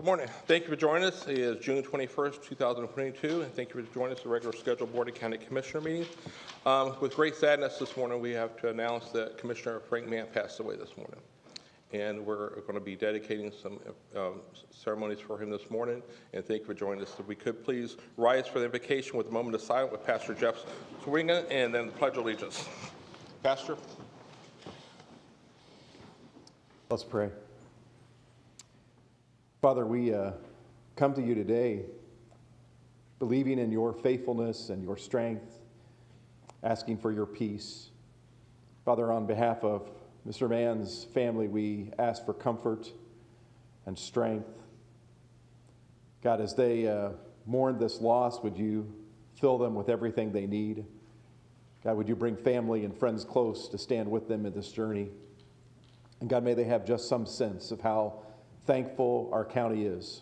Good morning. Thank you for joining us. It is June 21st, 2022, and thank you for joining us at the regular scheduled Board of County Commissioner meeting. With great sadness this morning, we have to announce that Commissioner Frank Mann passed away this morning. And we're going to be dedicating some ceremonies for him this morning, and thank you for joining us. If we could please rise for the invocation with a moment of silence with Pastor Jeff Swinga, and then the Pledge of Allegiance. Pastor. Let's pray. Father, we come to you today believing in your faithfulness and your strength, asking for your peace. Father, on behalf of Mr. Mann's family, we ask for comfort and strength. God, as they mourn this loss, would you fill them with everything they need? God, would you bring family and friends close to stand with them in this journey? And God, may they have just some sense of how thankful our county is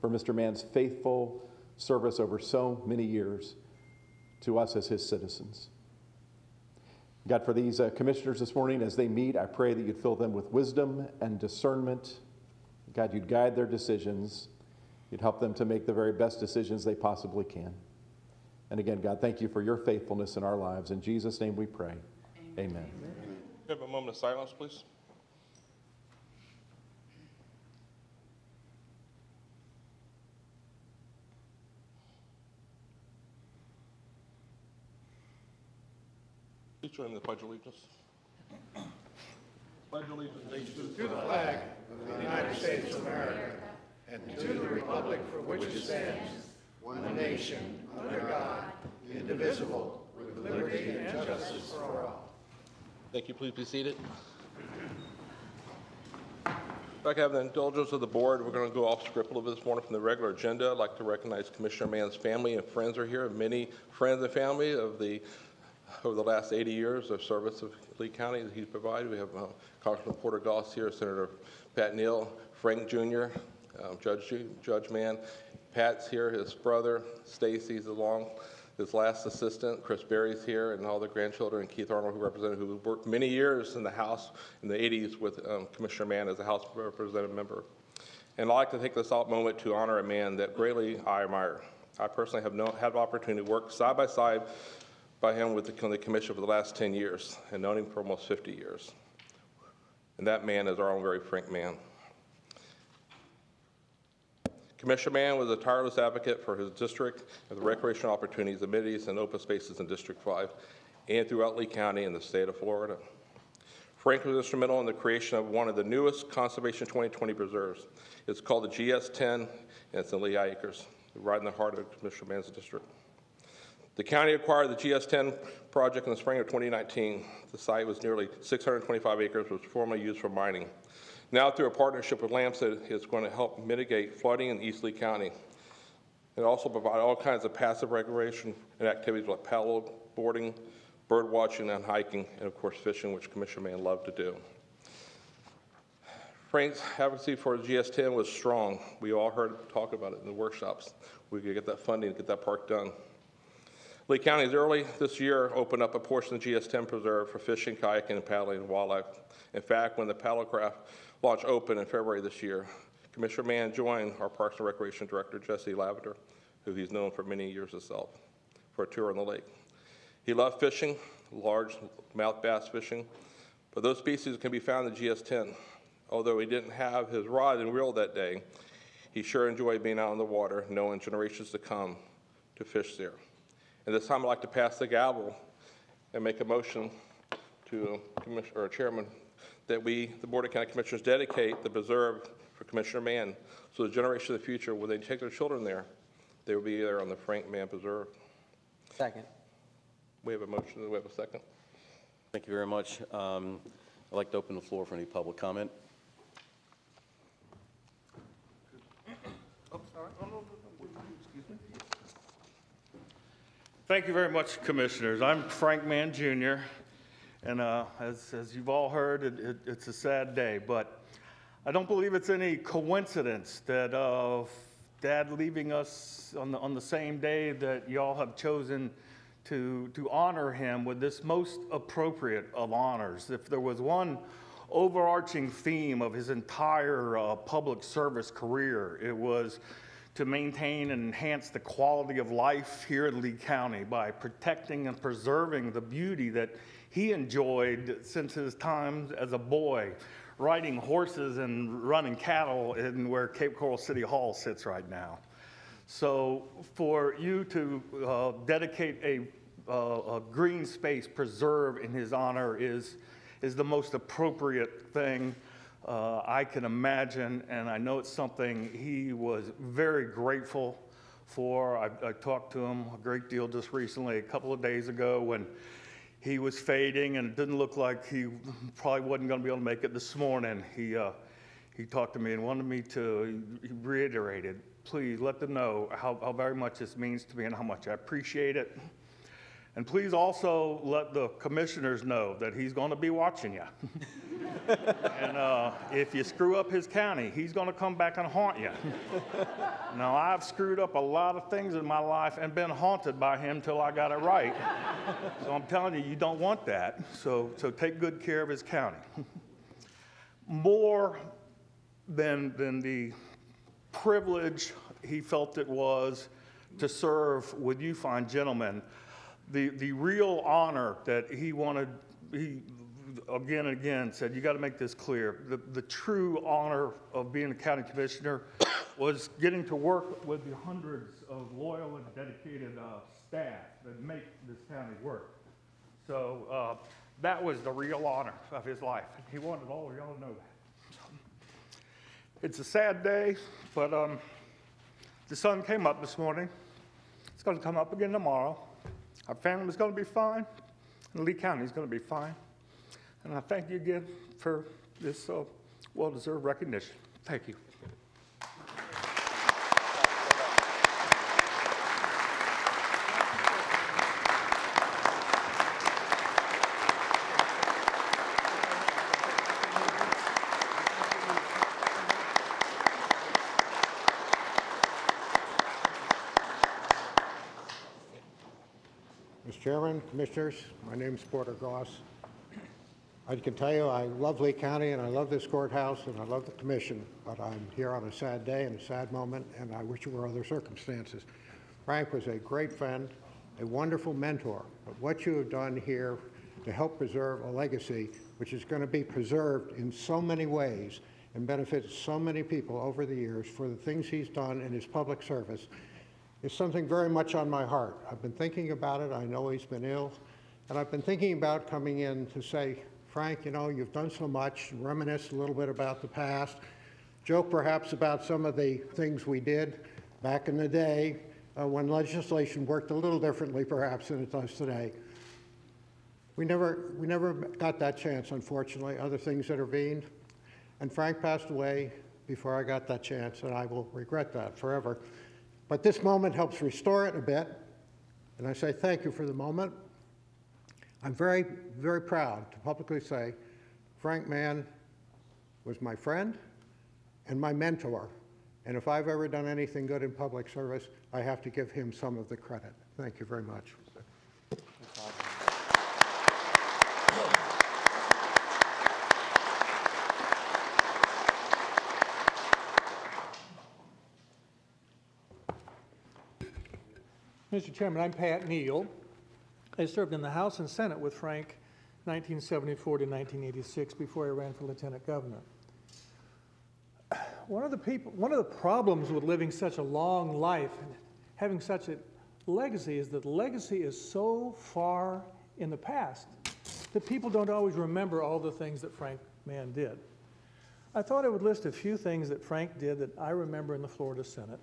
for Mr. Mann's faithful service over so many years to us as his citizens. God, for these commissioners this morning, as they meet, I pray that you'd fill them with wisdom and discernment. God, you'd guide their decisions. You'd help them to make the very best decisions they possibly can. And again, God, thank you for your faithfulness in our lives. In Jesus' name we pray. Amen. We have a moment of silence, please. Please join in the Pledge of Allegiance. Pledge allegiance to the flag of the United States of America and to the republic for which it stands, one nation, under God, indivisible, with liberty and justice for all. Thank you. Please be seated. If I can have the indulgence of the board, we're going to go off script a little bit this morning from the regular agenda. I'd like to recognize Commissioner Mann's family and friends are here. Many friends and family of over the last 80 years of service of Lee County that he's provided. We have Congressman Porter Goss here, Senator Pat Neal, Frank Jr., Judge Mann. Pat's here, his brother, Stacy's along, his last assistant, Chris Berry's here, and all the grandchildren, and Keith Arnold, who worked many years in the House in the 80s with Commissioner Mann as a House Representative member. And I'd like to take this moment to honor a man that greatly I admire. I personally have had the opportunity to work side by side by him with the commission for the last 10 years and known him for almost 50 years. And that man is our own very Frank Mann. Commissioner Mann was a tireless advocate for his district and the recreational opportunities, amenities, and open spaces in District 5 and throughout Lee County and the state of Florida. Frank was instrumental in the creation of one of the newest Conservation 2020 preserves. It's called the GS-10, and it's in Lehigh Acres, right in the heart of Commissioner Mann's district. The county acquired the GS-10 project in the spring of 2019. The site was nearly 625 acres, was formerly used for mining. Now, through a partnership with LAMSA, it's going to help mitigate flooding in East Lee County. It also provides all kinds of passive recreation and activities like paddle boarding, bird watching, and hiking, and of course fishing, which Commissioner Mann loved to do. Frank's advocacy for the GS-10 was strong. We all heard talk about it in the workshops. We could get that funding to get that park done. Lee County has early this year opened up a portion of the GS-10 preserve for fishing, kayaking, and paddling and wildlife. In fact, when the paddlecraft launch opened in February this year, Commissioner Mann joined our Parks and Recreation Director, Jesse Lavender, who he's known for many years himself, for a tour on the lake. He loved fishing, large mouth bass fishing, but those species can be found in the GS-10. Although he didn't have his rod and reel that day, he sure enjoyed being out in the water, knowing generations to come to fish there. And this time I'd like to pass the gavel and make a motion to Chairman that we, the Board of County Commissioners, dedicate the preserve for Commissioner Mann so the generation of the future, when they take their children there, they will be there on the Frank Mann Preserve. Second. We have a motion. Do we have a second? Thank you very much. I'd like to open the floor for any public comment. Oh, sorry. Excuse me. Thank you very much, Commissioners. I'm Frank Mann, Jr., and as you've all heard, it's a sad day, but I don't believe it's any coincidence that Dad leaving us on the same day that y'all have chosen to honor him with this most appropriate of honors. If there was one overarching theme of his entire public service career. It was to maintain and enhance the quality of life here in Lee County by protecting and preserving the beauty that he enjoyed since his time as a boy, riding horses and running cattle in where Cape Coral City Hall sits right now. So for you to dedicate a green space preserve in his honor is the most appropriate thing I can imagine, and I know it's something he was very grateful for. I talked to him a great deal just recently, a couple of days ago, when he was fading and it didn't look like he probably wasn't going to be able to make it this morning. He talked to me and wanted me to, he reiterated, please let them know how very much this means to me and how much I appreciate it. And please also let the commissioners know that he's going to be watching you. And if you screw up his county, he's going to come back and haunt you. Now, I've screwed up a lot of things in my life and been haunted by him till I got it right. So I'm telling you, you don't want that. So take good care of his county. More than the privilege he felt it was to serve with you fine gentlemen, the real honor that he wanted, he again and again said, you got to make this clear. The true honor of being a county commissioner was getting to work with the hundreds of loyal and dedicated staff that make this county work. So that was the real honor of his life. He wanted all of y'all to know that. So, it's a sad day, but the sun came up this morning. It's going to come up again tomorrow. Our family's going to be fine, and Lee County's going to be fine. And I thank you again for this well-deserved recognition. Thank you. Mr. Chairman, Commissioners, my name is Porter Goss. I can tell you I love Lee County and I love this courthouse and I love the commission, but I'm here on a sad day and a sad moment, and I wish it were other circumstances. Frank was a great friend, a wonderful mentor, but what you have done here to help preserve a legacy which is going to be preserved in so many ways and benefit so many people over the years for the things he's done in his public service is something very much on my heart. I've been thinking about it. I know he's been ill, and I've been thinking about coming in to say, Frank, you know, you've done so much, reminisce a little bit about the past, joke perhaps about some of the things we did back in the day when legislation worked a little differently perhaps than it does today. We never got that chance, unfortunately. Other things intervened, and Frank passed away before I got that chance, and I will regret that forever. But this moment helps restore it a bit, and I say thank you for the moment. I'm very, very proud to publicly say Frank Mann was my friend and my mentor, and if I've ever done anything good in public service, I have to give him some of the credit. Thank you very much. Mr. Chairman, I'm Pat Neal. I served in the House and Senate with Frank 1974 to 1986 before I ran for lieutenant governor. One of the problems with living such a long life and having such a legacy is that the legacy is so far in the past that people don't always remember all the things that Frank Mann did. I thought I would list a few things that Frank did that I remember in the Florida Senate.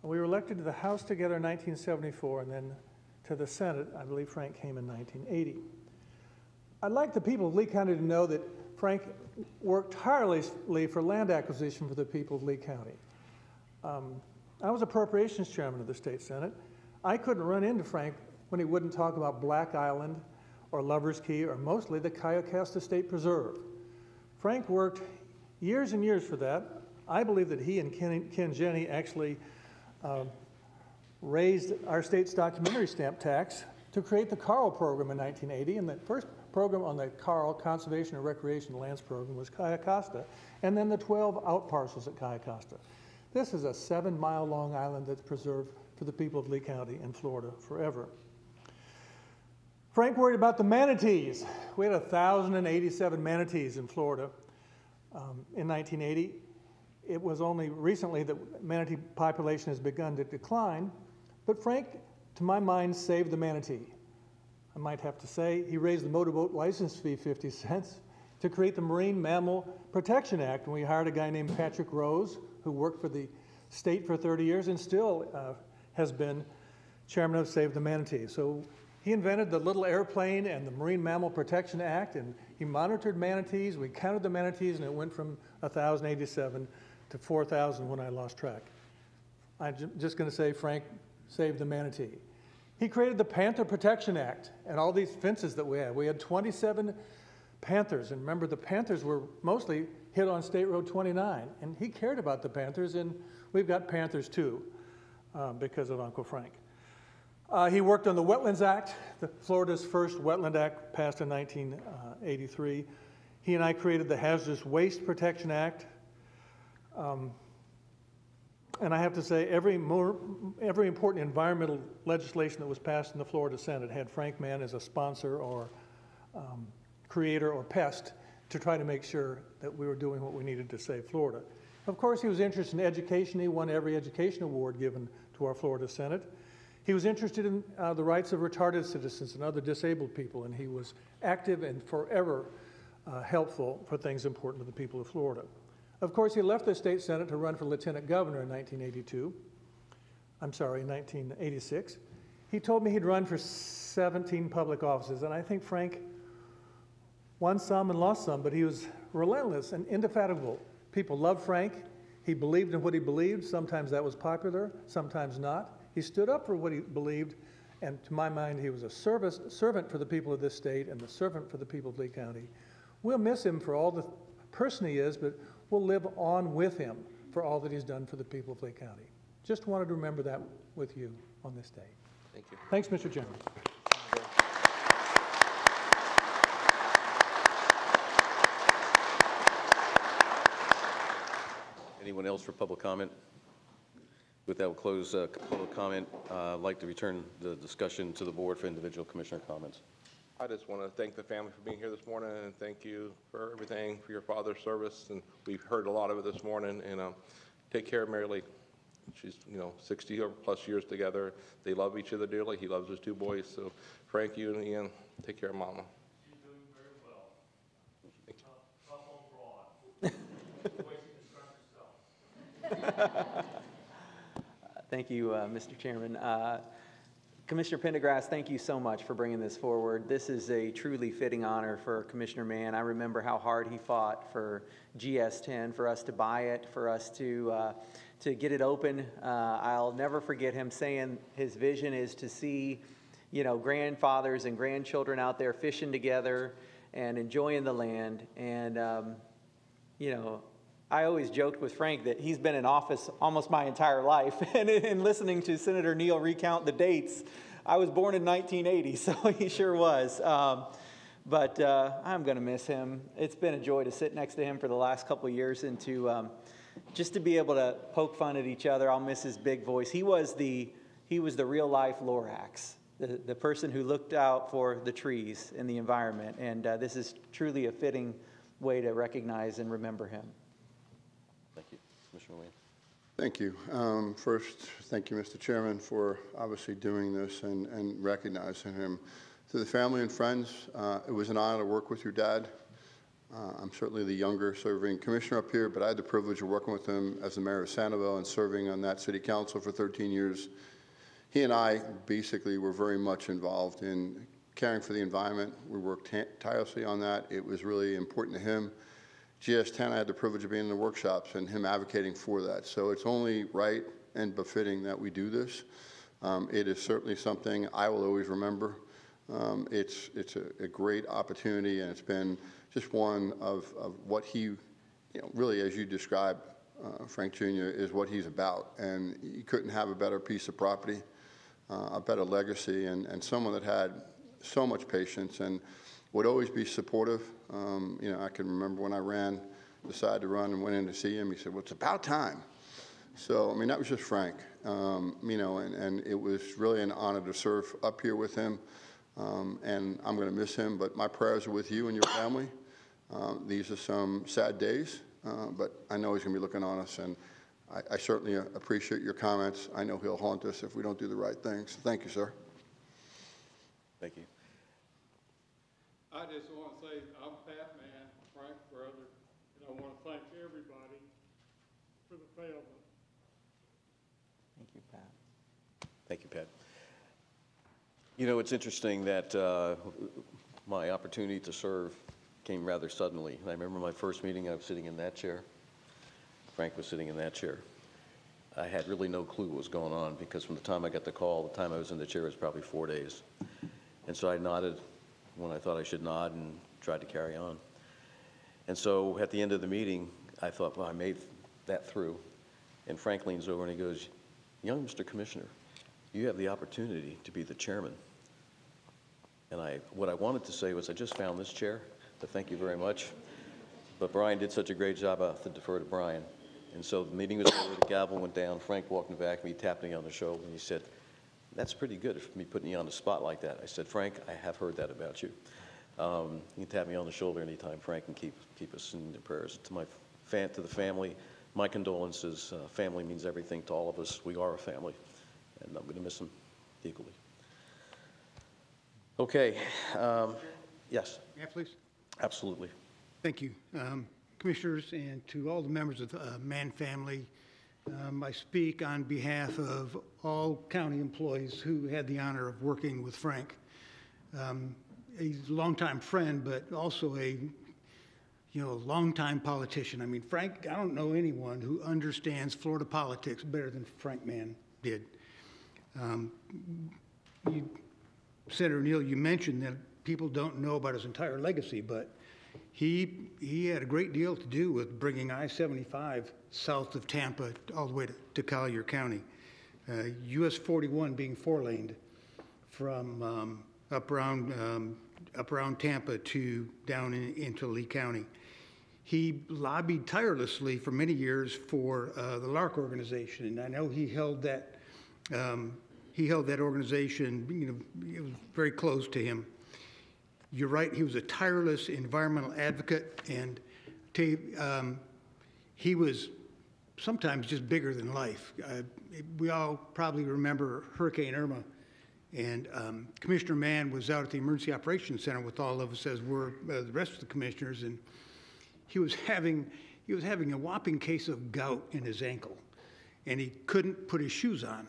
We were elected to the House together in 1974, and then to the Senate, I believe Frank came in 1980. I'd like the people of Lee County to know that Frank worked tirelessly for land acquisition for the people of Lee County. I was Appropriations Chairman of the State Senate. I couldn't run into Frank when he wouldn't talk about Black Island or Lover's Key or mostly the Cayocasta State Preserve. Frank worked years and years for that. I believe that he and Ken Jenny actually raised our state's documentary stamp tax to create the Carl program in 1980, and the first program on the Carl Conservation and Recreation Lands Program was Caia Costa, and then the 12 out parcels at Caia Costa. This is a 7-mile long island that's preserved for the people of Lee County in Florida forever. Frank worried about the manatees. We had 1,087 manatees in Florida in 1980. It was only recently that manatee population has begun to decline, but Frank, to my mind, saved the manatee. I might have to say he raised the motorboat license fee 50 cents to create the Marine Mammal Protection Act, and we hired a guy named Patrick Rose, who worked for the state for 30 years and still has been chairman of Save the Manatee. So he invented the little airplane and the Marine Mammal Protection Act, and he monitored manatees. We counted the manatees, and it went from 1,087 to 4,000 when I lost track. I'm just going to say Frank saved the manatee. He created the Panther Protection Act and all these fences that we had. We had 27 panthers, and remember the panthers were mostly hit on State Road 29, and he cared about the panthers, and we've got panthers too because of Uncle Frank. He worked on the Wetlands Act, Florida's first wetland act passed in 1983. He and I created the Hazardous Waste Protection Act. And I have to say, every important environmental legislation that was passed in the Florida Senate had Frank Mann as a sponsor or creator or pest to try to make sure that we were doing what we needed to save Florida. Of course, he was interested in education. He won every education award given to our Florida Senate. He was interested in the rights of retarded citizens and other disabled people, and he was active and forever helpful for things important to the people of Florida. Of course, he left the state senate to run for lieutenant governor in 1986. He told me he'd run for 17 public offices, and I think Frank won some and lost some, but he was relentless and indefatigable. People loved Frank. He believed in what he believed. Sometimes that was popular, sometimes not. He stood up for what he believed, and to my mind, he was a servant for the people of this state and the servant for the people of Lee County. We'll miss him for all the person he is, but we'll live on with him for all that he's done for the people of Lee County. Just wanted to remember that with you on this day. Thank you. Thanks, Mr. Chairman. Anyone else for public comment? With that, we'll close public comment. I'd like to return the discussion to the board for individual commissioner comments. I just want to thank the family for being here this morning, and thank you for everything, for your father's service. And we've heard a lot of it this morning. And take care of Mary Lee. She's 60 or plus years together. They love each other dearly. He loves his 2 boys. So Frank, you and Ian, take care of Mama. She's doing very well. Tough on broad. The way she describes herself. Thank you, Mr. Chairman. Commissioner Pendergrass, thank you so much for bringing this forward. This is a truly fitting honor for Commissioner Mann. I remember how hard he fought for GS10, for us to buy it, for us to get it open. I'll never forget him saying his vision is to see, grandfathers and grandchildren out there fishing together and enjoying the land. And, I always joked with Frank that he's been in office almost my entire life. And in listening to Senator Neal recount the dates, I was born in 1980, so he sure was. But I'm going to miss him. It's been a joy to sit next to him for the last couple of years and to just to be able to poke fun at each other. I'll miss his big voice. He was the real life Lorax, the person who looked out for the trees and the environment. And this is truly a fitting way to recognize and remember him. Thank you. Commissioner Wayne. Thank you. First, thank you, Mr. Chairman, for obviously doing this and recognizing him. To the family and friends, it was an honor to work with your dad. I'm certainly the younger serving commissioner up here, but I had the privilege of working with him as the mayor of Sanibel and serving on that city council for 13 years. He and I basically were very much involved in caring for the environment. We worked tirelessly on that. It was really important to him. GS10, I had the privilege of being in the workshops and him advocating for that. So it's only right and befitting that we do this. It is certainly something I will always remember. It's a great opportunity, and it's been just one of what he, really as you described, Frank Jr., is what he's about. And you couldn't have a better piece of property, a better legacy, and someone that had so much patience. And would always be supportive. You know, I can remember when I decided to run and went in to see him, he said, well, it's about time. So, I mean, that was just Frank, you know, and it was really an honor to serve up here with him. And I'm going to miss him, but my prayers are with you and your family. These are some sad days, but I know he's going to be looking on us, and I certainly appreciate your comments. I know he'll haunt us if we don't do the right things. Thank you, sir. Thank you. I just want to say I'm Pat Man, Frank's brother, and I want to thank everybody for the failment. Thank you, Pat. Thank you, Pat. You know, it's interesting that my opportunity to serve came rather suddenly. I remember my first meeting, I was sitting in that chair. Frank was sitting in that chair. I had really no clue what was going on, because from the time I got the call, the time I was in the chair was probably 4 days. And so I nodded when I thought I should nod and tried to carry on. And so at the end of the meeting, I thought, well, I made that through. And Frank leans over and he goes, young Mr. Commissioner, you have the opportunity to be the chairman. And what I wanted to say was, I just found this chair, so thank you very much. But Brian did such a great job, I have to defer to Brian. And so the meeting was over, the gavel went down, Frank walked in the back of me, tapped me on the shoulder, and he said, that's pretty good for me putting you on the spot like that. I said, Frank, I have heard that about you. You can tap me on the shoulder anytime, Frank, and keep us in your prayers. To the family, my condolences. Family means everything to all of us. We are a family, and I'm going to miss them equally. Okay. Yes. Yeah, please. Absolutely. Thank you. Commissioners, and to all the members of the Mann family, I speak on behalf of all county employees who had the honor of working with Frank. He's a longtime friend, but also a longtime politician. I mean, Frank, I don't know anyone who understands Florida politics better than Frank Mann did. Senator Neal, you mentioned that people don't know about his entire legacy, but he had a great deal to do with bringing I-75 south of Tampa all the way to Collier County. US 41 being 4-laned from up around Tampa to down into Lee County. He lobbied tirelessly for many years for the LARC organization, and I know he held that organization. It was very close to him. You're right, he was a tireless environmental advocate, and he was sometimes just bigger than life. We all probably remember Hurricane Irma, and Commissioner Mann was out at the Emergency Operations Center with all of us, as were the rest of the commissioners, and he was having a whopping case of gout in his ankle, and he couldn't put his shoes on.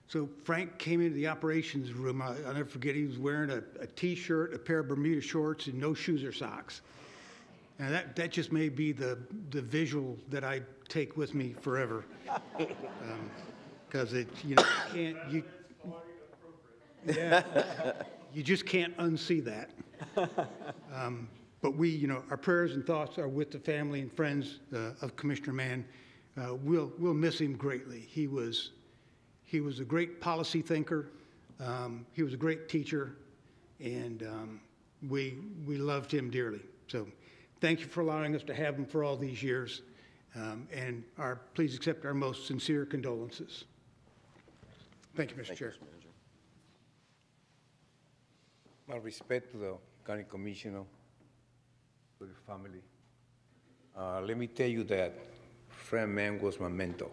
So Frank came into the operations room. I'll never forget, he was wearing a T-shirt, a pair of Bermuda shorts, and no shoes or socks. And that just may be the visual that I take with me forever. Because you just can't unsee that. But our prayers and thoughts are with the family and friends of Commissioner Mann. We'll miss him greatly. He was a great policy thinker. He was a great teacher, and we loved him dearly. So thank you for allowing us to have him for all these years, and please accept our most sincere condolences. Thank you, Mr. Chair. My respect to the county commissioner, to the family. Let me tell you that Frank Mann was my mentor.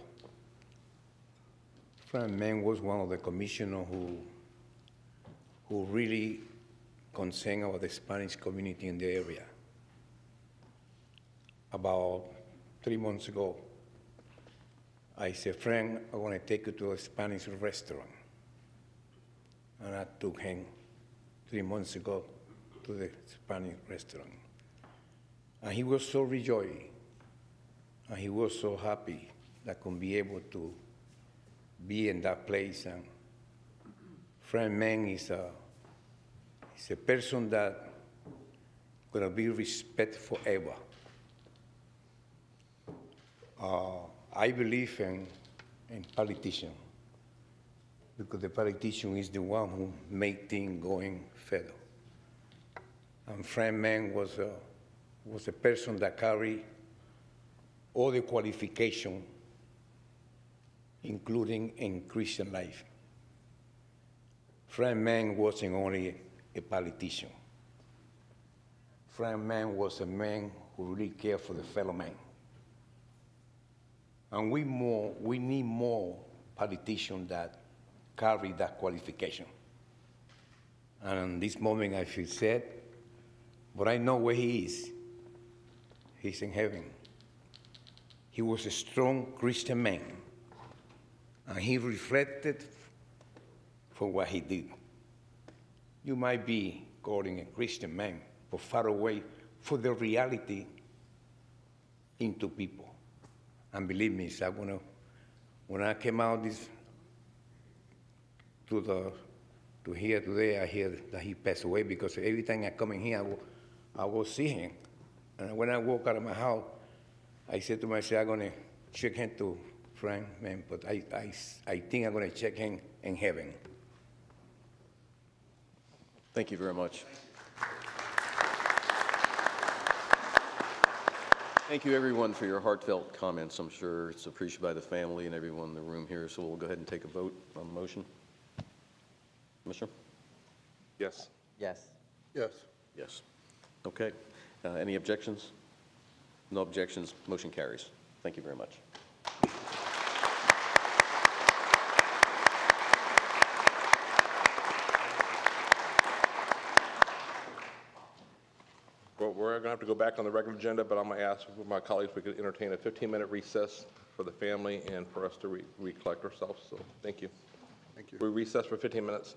Frank Mann was one of the commissioners who really concerned about the Spanish community in the area. About 3 months ago, I said, Frank, I want to take you to a Spanish restaurant. And I took him 3 months ago to the Spanish restaurant. And he was so rejoiced, and he was so happy that I could be able to be in that place. And Frank Mann is a person that gonna be respected forever. I believe in politicians, because the politician is the one who make things going further. And Frank Man was a person that carried all the qualification, including in Christian life. Frank Man wasn't only a politician. Frank Man was a man who really cared for the fellow man. And we need more politicians that carry that qualification. And in this moment I feel sad, but I know where he is. He's in heaven. He was a strong Christian man, and he reflected for what he did. You might be calling a Christian man, but far away for the reality into people. And believe me, when I came out to here today, I hear that he passed away, because every time I come in here, I will see him. And when I walk out of my house, I said to myself, I'm going to check him to Frank, man, but I think I'm going to check him in heaven. Thank you very much. Thank you, everyone, for your heartfelt comments. I'm sure it's appreciated by the family and everyone in the room here, so we'll go ahead and take a vote on the motion. Commissioner? Yes. Yes. Yes. Yes. Okay. Any objections? No objections. Motion carries. Thank you very much. Well, we're going to have to go back on the regular agenda, but I'm going to ask my colleagues if we could entertain a 15-minute recess for the family and for us to recollect ourselves. So thank you. Thank you. We recess for 15 minutes.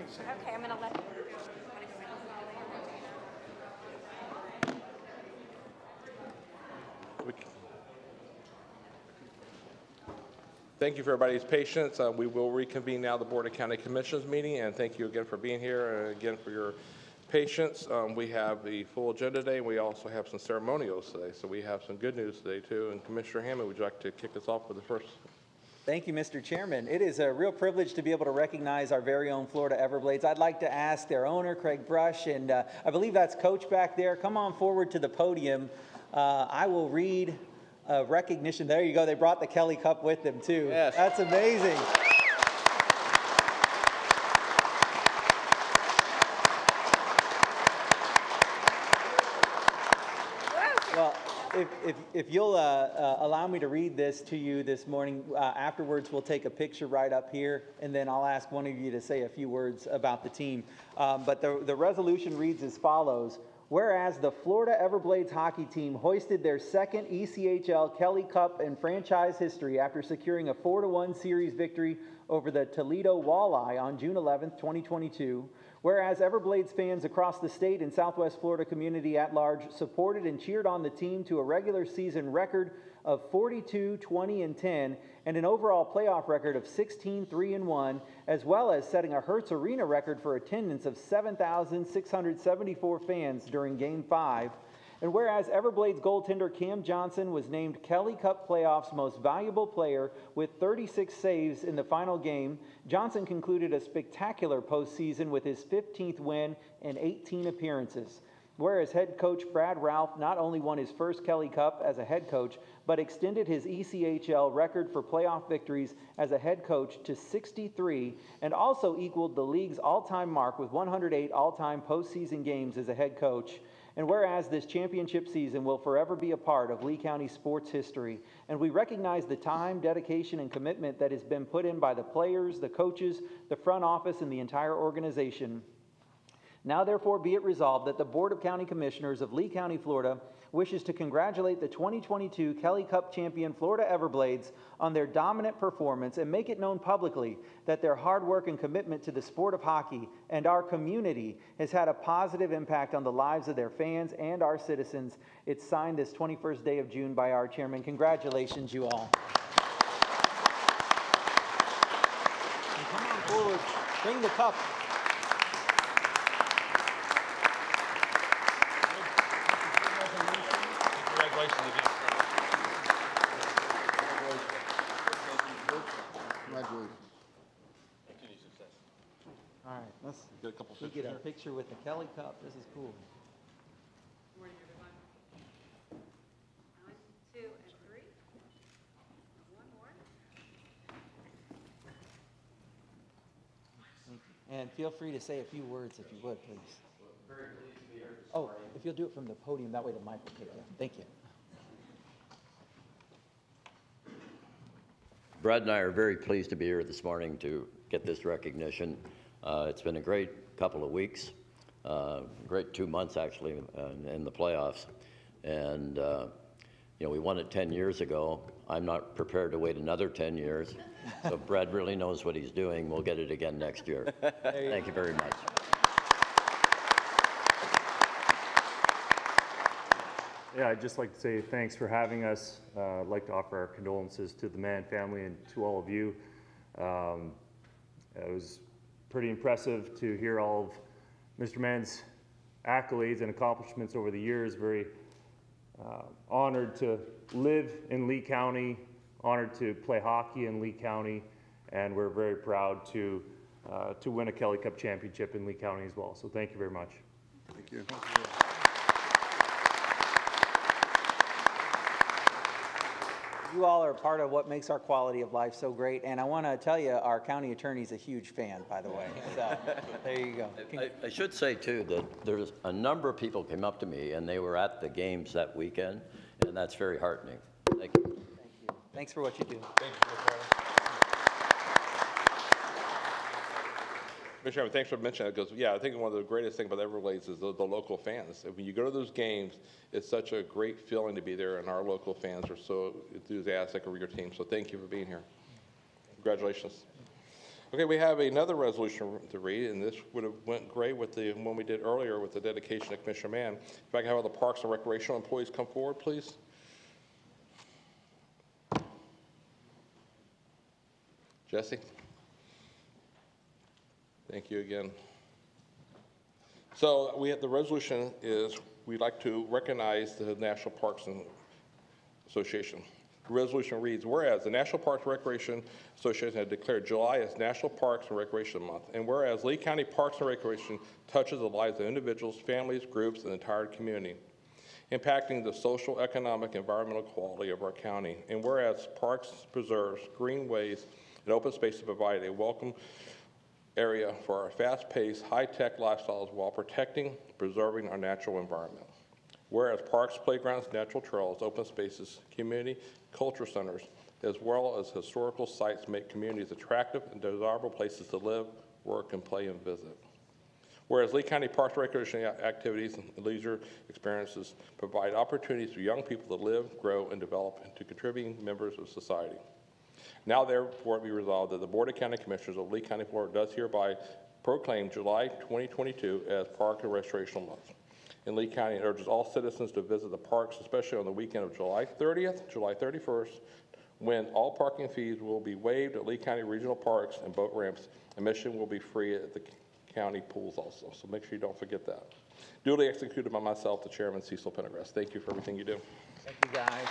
Okay, I'm gonna let. Thank you for everybody's patience. We will reconvene now the Board of County Commissioners meeting, and thank you again for being here and again for your patience. We have the full agenda today, and we also have some ceremonials today. So we have some good news today too. And Commissioner Hammond, would you like to kick us off with the first? Thank you, Mr. Chairman. It is a real privilege to be able to recognize our very own Florida Everblades. I'd like to ask their owner, Craig Brush, and I believe that's Coach back there. Come on forward to the podium. I will read recognition. There you go. They brought the Kelly Cup with them too. Yes. That's amazing. Well, if you'll allow me to read this to you this morning, afterwards we'll take a picture right up here, and then I'll ask one of you to say a few words about the team. But the resolution reads as follows. Whereas the Florida Everblades hockey team hoisted their second ECHL Kelly Cup in franchise history after securing a 4-1 series victory over the Toledo Walleye on June 11th, 2022. Whereas Everblades fans across the state and Southwest Florida community at large supported and cheered on the team to a regular season record of 42, 20, and 10, and an overall playoff record of 16, 3, and 1, as well as setting a Hertz Arena record for attendance of 7,674 fans during Game 5. And whereas Everblades goaltender Cam Johnson was named Kelly Cup Playoffs Most Valuable Player with 36 saves in the final game, Johnson concluded a spectacular postseason with his 15th win and 18 appearances. Whereas head coach Brad Ralph not only won his first Kelly Cup as a head coach, but extended his ECHL record for playoff victories as a head coach to 63, and also equaled the league's all-time mark with 108 all-time postseason games as a head coach. And whereas this championship season will forever be a part of Lee County sports history, and we recognize the time, dedication, and commitment that has been put in by the players, the coaches, the front office, and the entire organization. Now therefore be it resolved that the Board of County Commissioners of Lee County, Florida wishes to congratulate the 2022 Kelly Cup champion Florida Everblades on their dominant performance and make it known publicly that their hard work and commitment to the sport of hockey and our community has had a positive impact on the lives of their fans and our citizens. It's signed this 21st day of June by our chairman. Congratulations, you all. And come on forward, bring the cup. All right, let's Get a couple get pictures a picture with the Kelly Cup. This is cool. Good morning, everyone. 1, 2, and 3. One more. Thank you. And feel free to say a few words if you would, please. Very pleased to be here. Oh, if you'll do it from the podium, that way the mic will pick you up. Thank you. Brad and I are very pleased to be here this morning to get this recognition. It's been a great couple of weeks, great 2 months actually in the playoffs. And, you know, we won it 10 years ago. I'm not prepared to wait another 10 years. So Brad really knows what he's doing. We'll get it again next year. Thank you very much. Yeah, I'd just like to say thanks for having us. I'd like to offer our condolences to the Mann family and to all of you. It was pretty impressive to hear all of Mr. Mann's accolades and accomplishments over the years. Very honored to live in Lee County, honored to play hockey in Lee County, and we're very proud to win a Kelly Cup championship in Lee County as well. So thank you very much. Thank you. You all are part of what makes our quality of life so great, and I want to tell you, our county attorney's a huge fan, by the way. So there you go. I should say too that there's a number of people came up to me and they were at the games that weekend, and that's very heartening. Thank you. Thank you. Thanks for what you do. Thank you, Mr. Chairman, thanks for mentioning that, because, yeah, I think one of the greatest things about Everblades is the local fans. When you go to those games, it's such a great feeling to be there, and our local fans are so enthusiastic over your team. So thank you for being here. Congratulations. Okay, we have another resolution to read, and this would have went great with the one we did earlier with the dedication of Commissioner Mann. If I can have all the Parks and Recreational employees come forward, please. Jesse? Thank you again. So the resolution is we'd like to recognize the National Parks and Association. The resolution reads, whereas the National Parks and Recreation Association has declared July as National Parks and Recreation Month, and whereas Lee County Parks and Recreation touches the lives of individuals, families, groups, and the entire community, impacting the social, economic, and environmental quality of our county, and whereas parks, preserves, greenways, and open spaces provide a welcome area for our fast-paced, high-tech lifestyles while protecting, preserving our natural environment. Whereas parks, playgrounds, natural trails, open spaces, community, culture centers, as well as historical sites make communities attractive and desirable places to live, work, and play and visit. Whereas Lee County Parks and Recreation activities and leisure experiences provide opportunities for young people to live, grow, and develop into contributing members of society. Now therefore be resolved that the Board of County Commissioners of Lee County, Florida does hereby proclaim July 2022 as Park and Recreation Month in Lee County and urges all citizens to visit the parks, especially on the weekend of July 30th, July 31st, when all parking fees will be waived at Lee County Regional Parks and boat ramps. Admission will be free at the county pools also, so make sure you don't forget that. Duly executed by myself, the Chairman, Cecil Pendergrass. Thank you for everything you do. Thank you, guys.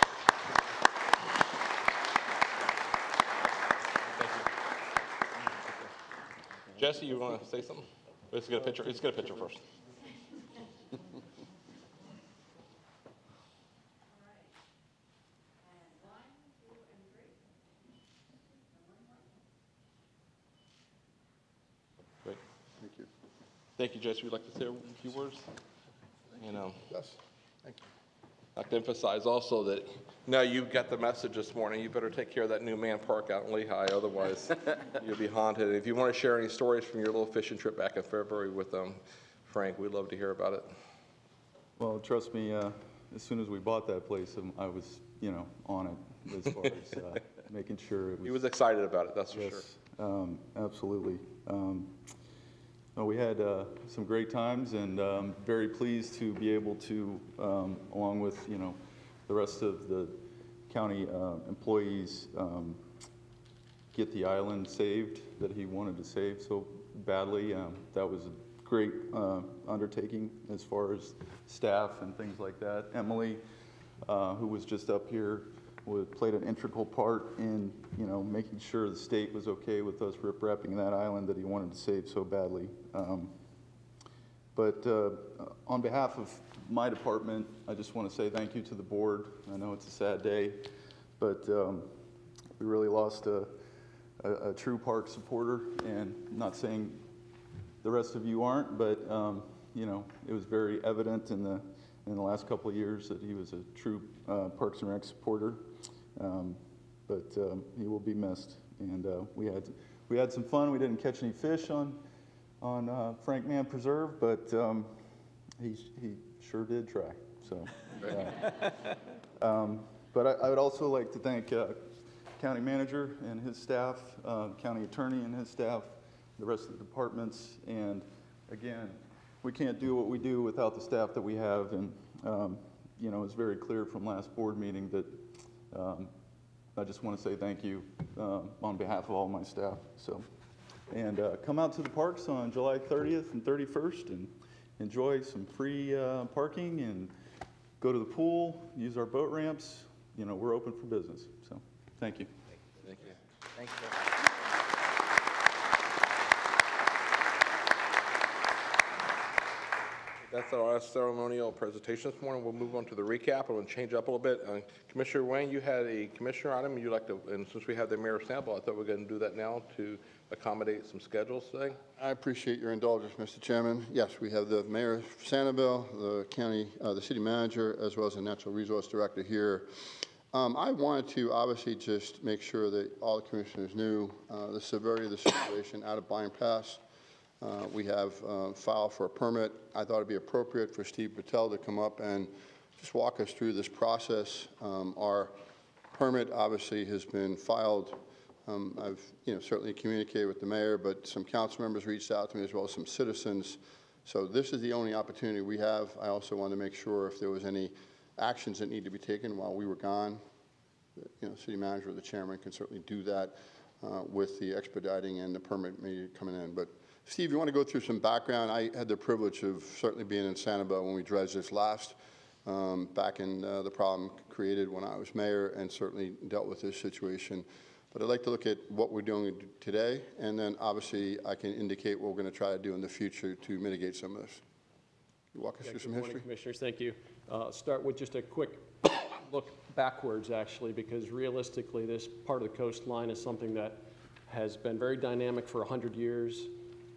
Jesse, you want to say something? Let's get a picture. Let's get a picture first. Great. Thank you. Thank you, Jesse. Would you like to say a few words? Yes, thank you. I'd like to emphasize also that now you've got the message this morning. You better take care of that new man park out in Lehigh, otherwise you'll be haunted. And if you want to share any stories from your little fishing trip back in February with Frank, we'd love to hear about it. Well, trust me, as soon as we bought that place, I was, on it as far as making sure it was. He was excited about it, that's for sure. Absolutely. We had some great times, and very pleased to be able to, along with the rest of the county employees, get the island saved that he wanted to save so badly. That was a great undertaking as far as staff and things like that. Emily, who was just up here, played an integral part in making sure the state was okay with us rip-rapping that island that he wanted to save so badly. But on behalf of my department, I just want to say thank you to the board. I know it's a sad day, but we really lost a true park supporter, and not saying the rest of you aren't, but it was very evident in the last couple of years that he was a true Parks and Rec supporter. But he will be missed, and we had some fun. We didn't catch any fish on Frank Mann Preserve, but he sure did try. So, but I would also like to thank County Manager and his staff, County Attorney and his staff, the rest of the departments, and again, we can't do what we do without the staff that we have, and it's very clear from last board meeting that I just want to say thank you on behalf of all my staff. So, and come out to the parks on July 30th and 31st and enjoy some free parking and go to the pool, use our boat ramps. We're open for business. So, thank you. Thank you. Thank you. That's our last ceremonial presentation this morning. We'll move on to the recap. I'm going to change up a little bit. Commissioner Wayne, you had a commissioner item you'd like to, and since we have the mayor sample, I thought we were going to do that now to accommodate some schedules today. I appreciate your indulgence, Mr. Chairman. Yes, we have the mayor of Sanibel, the county, the city manager, as well as the natural resource director here. I wanted to obviously just make sure that all the commissioners knew the severity of the situation out of Byron Pass. We have filed for a permit. I thought it'd be appropriate for Steve Patel to come up and just walk us through this process. Our permit obviously has been filed I've, certainly communicated with the mayor, but some council members reached out to me as well as some citizens. So this is the only opportunity we have. I also wanted to make sure if there was any actions that need to be taken while we were gone, city manager or the chairman can certainly do that with the expediting and the permit maybe coming in. But Steve, you want to go through some background? I had the privilege of certainly being in Sanibel when we dredged this last, back in the problem created when I was mayor, and certainly dealt with this situation. But I'd like to look at what we're doing today, and then obviously I can indicate what we're going to try to do in the future to mitigate some of this. Can you walk us through some history? Good morning, Commissioners. Thank you. Start with just a quick look backwards, actually, because realistically, this part of the coastline is something that has been very dynamic for 100 years.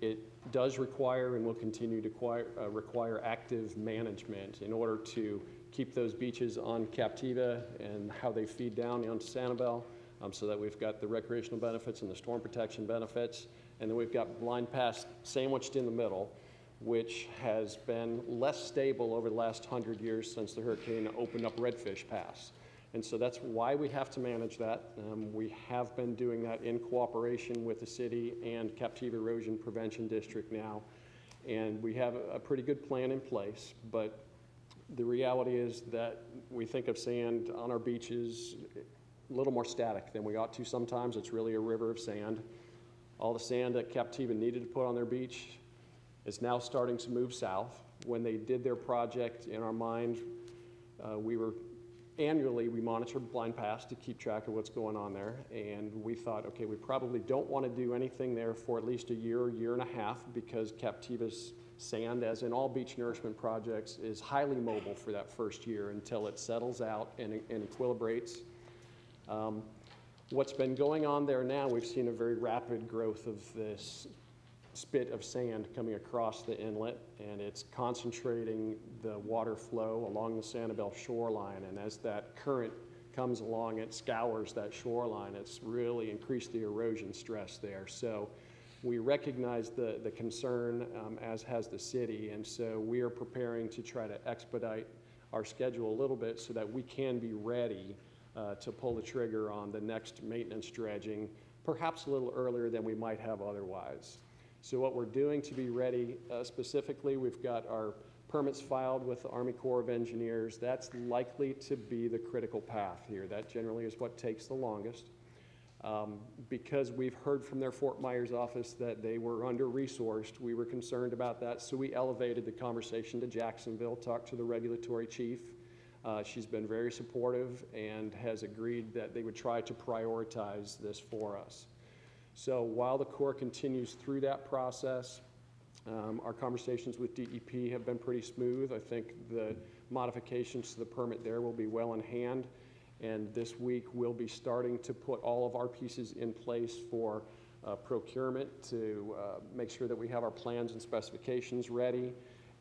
It does require and will continue to require active management in order to keep those beaches on Captiva and how they feed down onto Sanibel, so that we've got the recreational benefits and the storm protection benefits. And then we've got Blind Pass sandwiched in the middle, which has been less stable over the last 100 years since the hurricane opened up Redfish Pass. And so that's why we have to manage that. We have been doing that in cooperation with the city and Captiva Erosion Prevention District now. And we have a pretty good plan in place, but the reality is that we think of sand on our beaches a little more static than we ought to sometimes. It's really a river of sand. All the sand that Captiva needed to put on their beach is now starting to move south. When they did their project, in our mind, annually, we monitored Blind Pass to keep track of what's going on there, and we thought, okay, we probably don't want to do anything there for at least a year, year and a half, because Captiva's sand, as in all beach nourishment projects, is highly mobile for that first year until it settles out and equilibrates. What's been going on there now, we've seen a very rapid growth of this spit of sand coming across the inlet, and it's concentrating the water flow along the Sanibel shoreline. And as that current comes along, it scours that shoreline. It's really increased the erosion stress there. So we recognize the concern, as has the city, and so we are preparing to try to expedite our schedule a little bit so that we can be ready to pull the trigger on the next maintenance dredging, perhaps a little earlier than we might have otherwise. So what we're doing to be ready, specifically, we've got our permits filed with the Army Corps of Engineers. That's likely to be the critical path here. That generally is what takes the longest. Because we've heard from their Fort Myers office that they were under-resourced, we were concerned about that, so we elevated the conversation to Jacksonville, talked to the regulatory chief. She's been very supportive and has agreed that they would try to prioritize this for us. So while the Corps continues through that process, our conversations with DEP have been pretty smooth. I think the modifications to the permit there will be well in hand. And this week we'll be starting to put all of our pieces in place for procurement to make sure that we have our plans and specifications ready.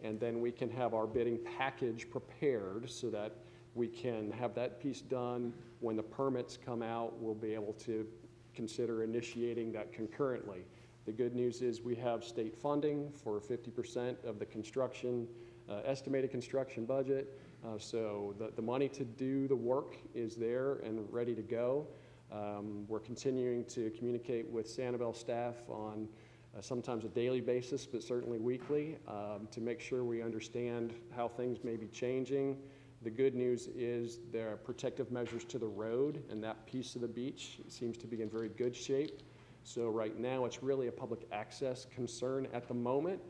And then we can have our bidding package prepared so that we can have that piece done. When the permits come out, we'll be able to consider initiating that concurrently. The good news is we have state funding for 50% of the construction, estimated construction budget. So the money to do the work is there and ready to go. We're continuing to communicate with Sanibel staff on sometimes a daily basis, but certainly weekly, to make sure we understand how things may be changing. The good news is there are protective measures to the road, and that piece of the beach seems to be in very good shape. So right now it's really a public access concern at the moment,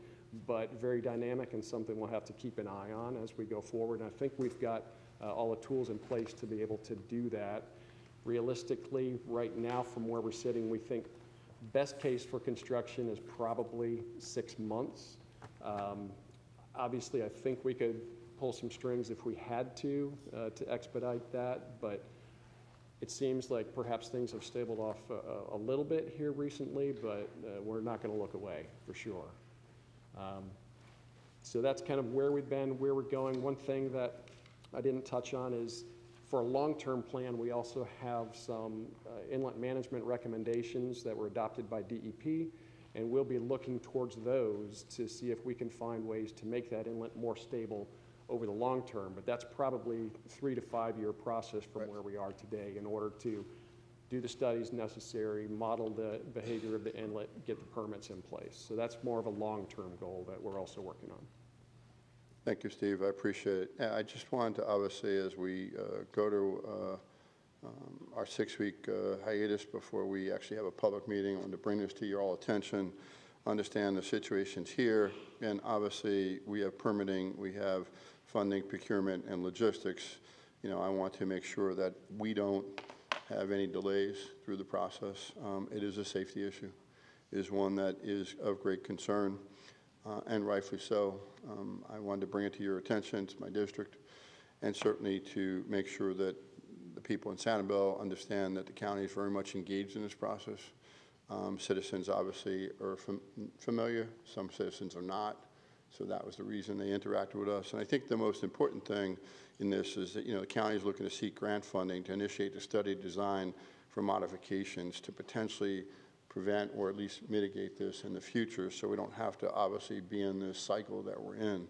but very dynamic and something we'll have to keep an eye on as we go forward. And I think we've got all the tools in place to be able to do that. Realistically, right now from where we're sitting, we think best case for construction is probably 6 months. Obviously, I think we could pull some strings if we had to expedite that, but it seems like perhaps things have stabled off a little bit here recently, but we're not going to look away for sure. So that's kind of where we've been, where we're going. One thing that I didn't touch on is for a long-term plan, we also have some inlet management recommendations that were adopted by DEP, and we'll be looking towards those to see if we can find ways to make that inlet more stable over the long term. But that's probably 3 to 5 year process from where we are today in order to do the studies necessary, model the behavior of the inlet, get the permits in place. So that's more of a long-term goal that we're also working on. Thank you, Steve. I appreciate it. I just wanted to, obviously, as we go to our 6-week hiatus before we actually have a public meeting, I want to bring this to your all attention, understand the situations here, and obviously we have permitting, we have funding, procurement, and logistics. You know, I want to make sure that we don't have any delays through the process. It is a safety issue. It is one that is of great concern, and rightfully so. I wanted to bring it to your attention, to my district, and certainly to make sure that the people in Sanibel understand that the county is very much engaged in this process. Citizens obviously are familiar. Some citizens are not. So that was the reason they interacted with us. And I think the most important thing in this is that, you know, the county is looking to seek grant funding to initiate the study design for modifications to potentially prevent or at least mitigate this in the future, so we don't have to obviously be in this cycle that we're in.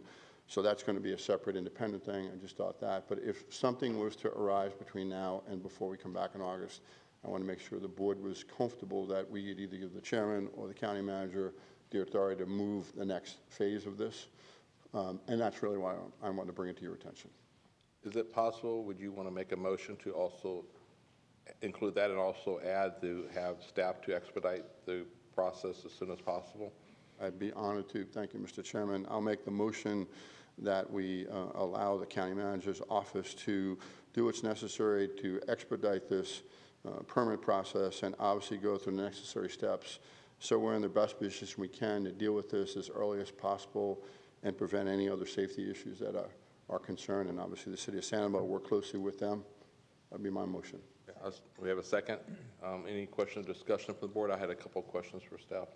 So that's going to be a separate independent thing. I just thought that. But if something was to arise between now and before we come back in August, I want to make sure the board was comfortable that we could either give the chairman or the county manager the authority to move the next phase of this. And that's really why I want to bring it to your attention. Is it possible, would you want to make a motion to also include that and also add to have staff to expedite the process as soon as possible? I'd be honored to. Thank you, Mr. Chairman. I'll make the motion that we allow the county manager's office to do what's necessary to expedite this permit process and obviously go through the necessary steps so we're in the best position we can to deal with this as early as possible and prevent any other safety issues that are concerned. And obviously the city of Sanibel will work closely with them. That'd be my motion. We have a second. Any questions or discussion from the board? I had a couple of questions for staff.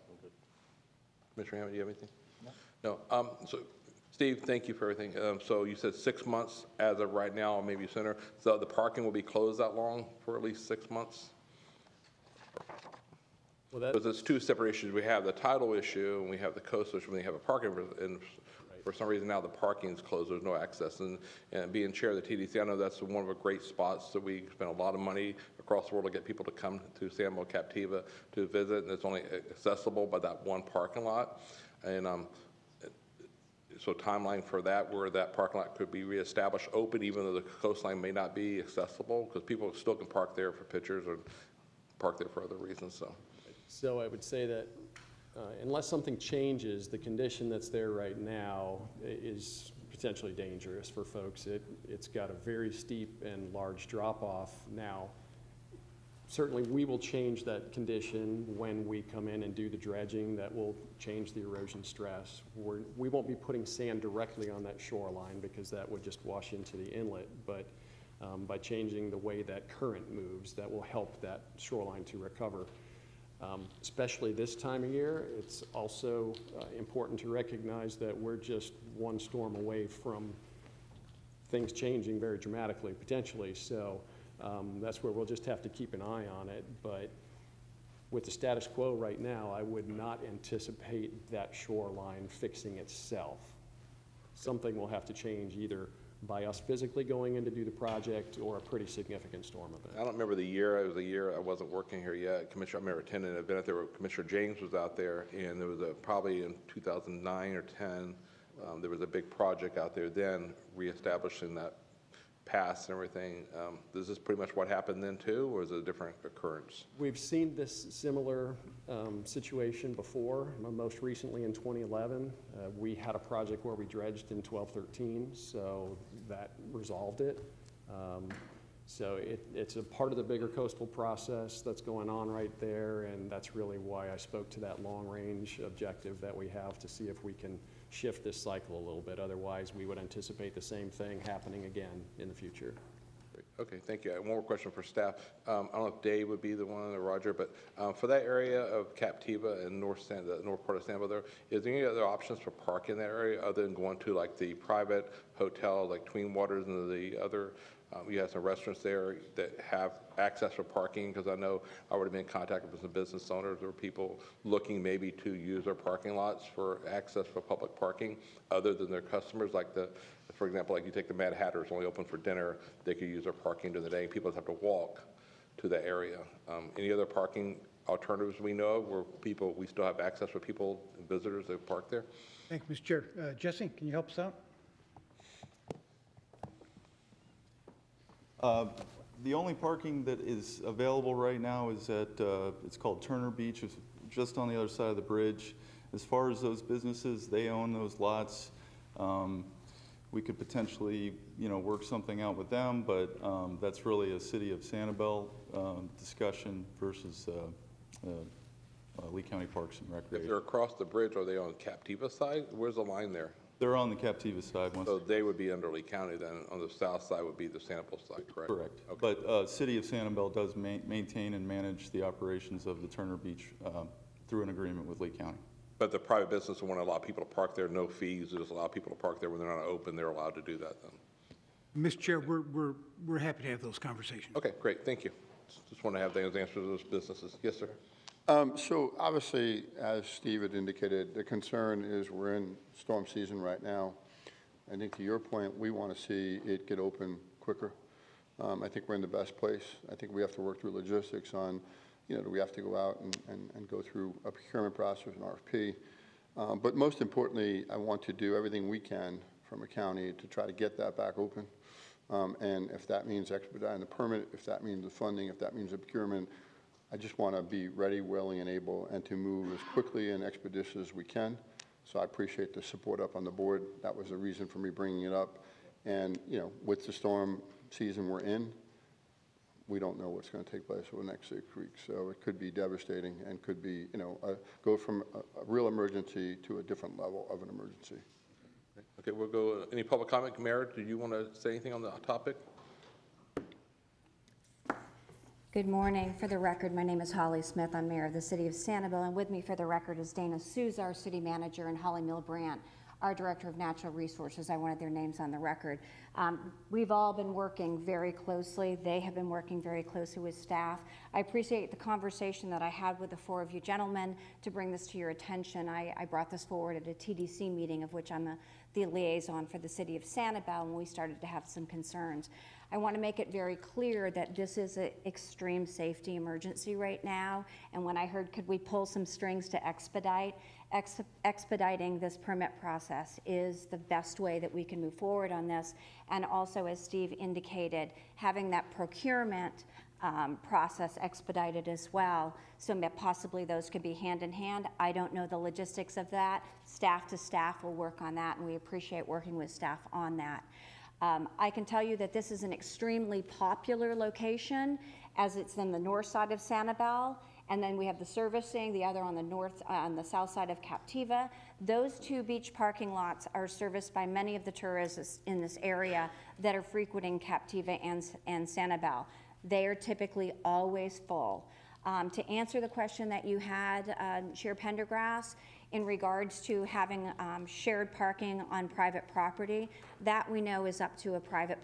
Commissioner Hammond, do you have anything? No. So, Steve, thank you for everything. So you said 6 months as of right now, or maybe sooner. So the parking will be closed that long for at least 6 months? Well, that, because it's two separate issues. We have the title issue and we have the coastal issue when they have a parking, and for some reason now the parking is closed, there's no access. And being chair of the TDC, I know that's one of the great spots that we spend a lot of money across the world to get people to come to Sanibel Captiva to visit, and it's only accessible by that one parking lot. And so timeline for that, where that parking lot could be reestablished open, even though the coastline may not be accessible, because people still can park there for pictures or park there for other reasons. So I would say that unless something changes, the condition that's there right now is potentially dangerous for folks. It's got a very steep and large drop-off. Now, certainly we will change that condition when we come in and do the dredging. That will change the erosion stress. We won't be putting sand directly on that shoreline because that would just wash into the inlet, but by changing the way that current moves, that will help that shoreline to recover. Especially this time of year, it's also important to recognize that we're just one storm away from things changing very dramatically, potentially. So that's where we'll just have to keep an eye on it. But with the status quo right now, I would not anticipate that shoreline fixing itself. Something will have to change either by us physically going in to do the project or a pretty significant storm event. I don't remember the year. It was a year I wasn't working here yet. Commissioner, I remember attending an event there where Commissioner James was out there, and there was probably in 2009 or 10, there was a big project out there then reestablishing that pass and everything. Is this pretty much what happened then too, or is it a different occurrence? We've seen this similar situation before. Most recently in 2011, we had a project where we dredged in 12-13, so that resolved it. So it's a part of the bigger coastal process that's going on right there, and that's really why I spoke to that long-range objective that we have to see if we can shift this cycle a little bit. Otherwise, we would anticipate the same thing happening again in the future. Great. Okay, thank you. One more question for staff. I don't know if Dave would be the one or Roger, but for that area of Captiva and the north part of Sanibel there, is there any other options for parking in that area other than going to like the private hotel like Twin Waters and the other? You have some restaurants there that have access for parking, because I know I would have been in contact with some business owners or people looking maybe to use their parking lots for access for public parking other than their customers. Like for example, like you take the Mad Hatter, it's only open for dinner. They could use their parking during the day. People have to walk to the area. Any other parking alternatives we know of where we still have access for people and visitors that park there? Thank you, Mr. Chair. Jesse, can you help us out? The only parking that is available right now is at, it's called Turner Beach, it's just on the other side of the bridge. As far as those businesses, they own those lots. We could potentially, work something out with them, but that's really a City of Sanibel discussion versus Lee County Parks and If Recreation. they're across the bridge, are they on Captiva side? Where's the line there? They're on the Captiva side. So they would be under Lee County then. On the south side would be the Sanibel side, correct? Correct. Okay. But City of Sanibel does maintain and manage the operations of the Turner Beach through an agreement with Lee County. But the private business will want to allow people to park there, no fees, just allow people to park there when they're not open, they're allowed to do that then. Mr. Chair, we're happy to have those conversations. Okay, great, thank you. Just want to have those answers to those businesses. Yes, sir. So obviously, as Steve had indicated, the concern is we're in storm season right now. I think to your point, we want to see it get open quicker. I think we're in the best place. I think we have to work through logistics on, do we have to go out and go through a procurement process, an RFP. But most importantly, I want to do everything we can from a county to try to get that back open. And if that means expediting the permit, if that means the funding, if that means the procurement, I just want to be ready, willing, and able, and to move as quickly and expeditious as we can. So I appreciate the support up on the board. That was the reason for me bringing it up. And, with the storm season we're in, we don't know what's going to take place over the next 6 weeks. So it could be devastating and could be, go from a real emergency to a different level of an emergency. Okay, we'll go, any public comment? Mayor, do you want to say anything on the topic? Good morning. For the record, my name is Holly Smith. I'm mayor of the city of Sanibel, and with me for the record is Dana Souza, our city manager, and Holly Milbrandt, our director of natural resources. I wanted their names on the record. We've all been working very closely. They have been working very closely with staff. I appreciate the conversation that I had with the four of you gentlemen to bring this to your attention. I brought this forward at a TDC meeting, of which I'm the liaison for the city of Sanibel, and we started to have some concerns. I want to make it very clear that this is an extreme safety emergency right now, and when I heard could we pull some strings to expediting this permit process is the best way that we can move forward on this, and also, as Steve indicated, having that procurement process expedited as well, so that possibly those could be hand in hand. I don't know the logistics of that. Staff to staff will work on that, and we appreciate working with staff on that. I can tell you that this is an extremely popular location, as it's in the north side of Sanibel, and then we have the servicing, the other on the south side of Captiva. Those two beach parking lots are serviced by many of the tourists in this area that are frequenting Captiva and Sanibel. They are typically always full. To answer the question that you had, Chair Pendergrass, in regards to having shared parking on private property, that we know is up to a private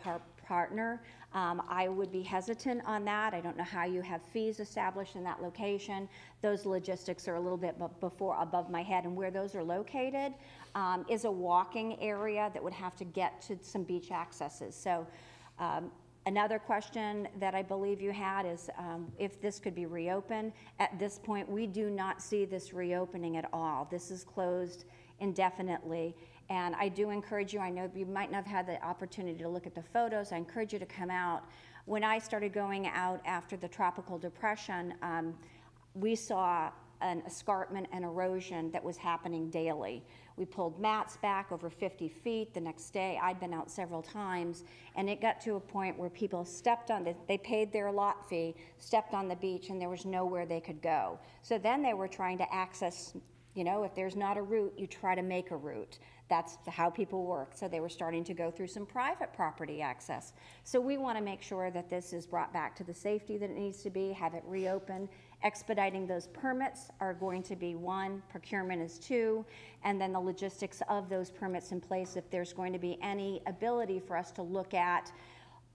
partner. I would be hesitant on that. I don't know how you have fees established in that location. Those logistics are a little bit above my head, and where those are located is a walking area that would have to get to some beach accesses. So another question that I believe you had is if this could be reopened. At this point, we do not see this reopening at all. This is closed indefinitely. And I do encourage you, I know you might not have had the opportunity to look at the photos, I encourage you to come out. When I started going out after the tropical depression, we saw an escarpment and erosion that was happening daily. We pulled mats back over 50 feet. The next day, I'd been out several times, and it got to a point where people stepped on they paid their lot fee, stepped on the beach, and there was nowhere they could go. So then they were trying to access, if there's not a route, you try to make a route. That's how people work. So they were starting to go through some private property access. So we want to make sure that this is brought back to the safety that it needs to be, have it reopened. Expediting those permits are going to be 1, procurement is 2, and then the logistics of those permits in place if there's going to be any ability for us to look at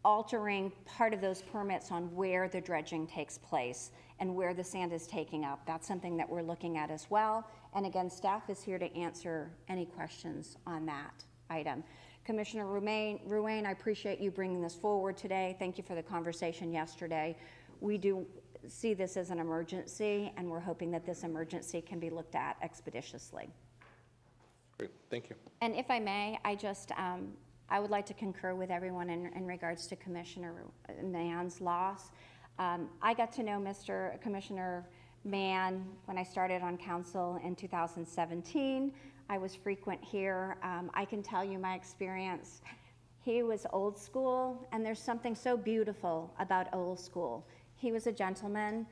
altering part of those permits on where the dredging takes place and where the sand is taking up. That's something that we're looking at as well. And again, staff is here to answer any questions on that item. Commissioner Ruane, I appreciate you bringing this forward today. Thank you for the conversation yesterday. we do see this as an emergency, and we're hoping that this emergency can be looked at expeditiously. Great, thank you. And if I may, I would like to concur with everyone in regards to Commissioner Mann's loss. I got to know Commissioner Mann when I started on council in 2017. I was frequent here. I can tell you my experience. He was old school, and there's something so beautiful about old school. He was a gentleman.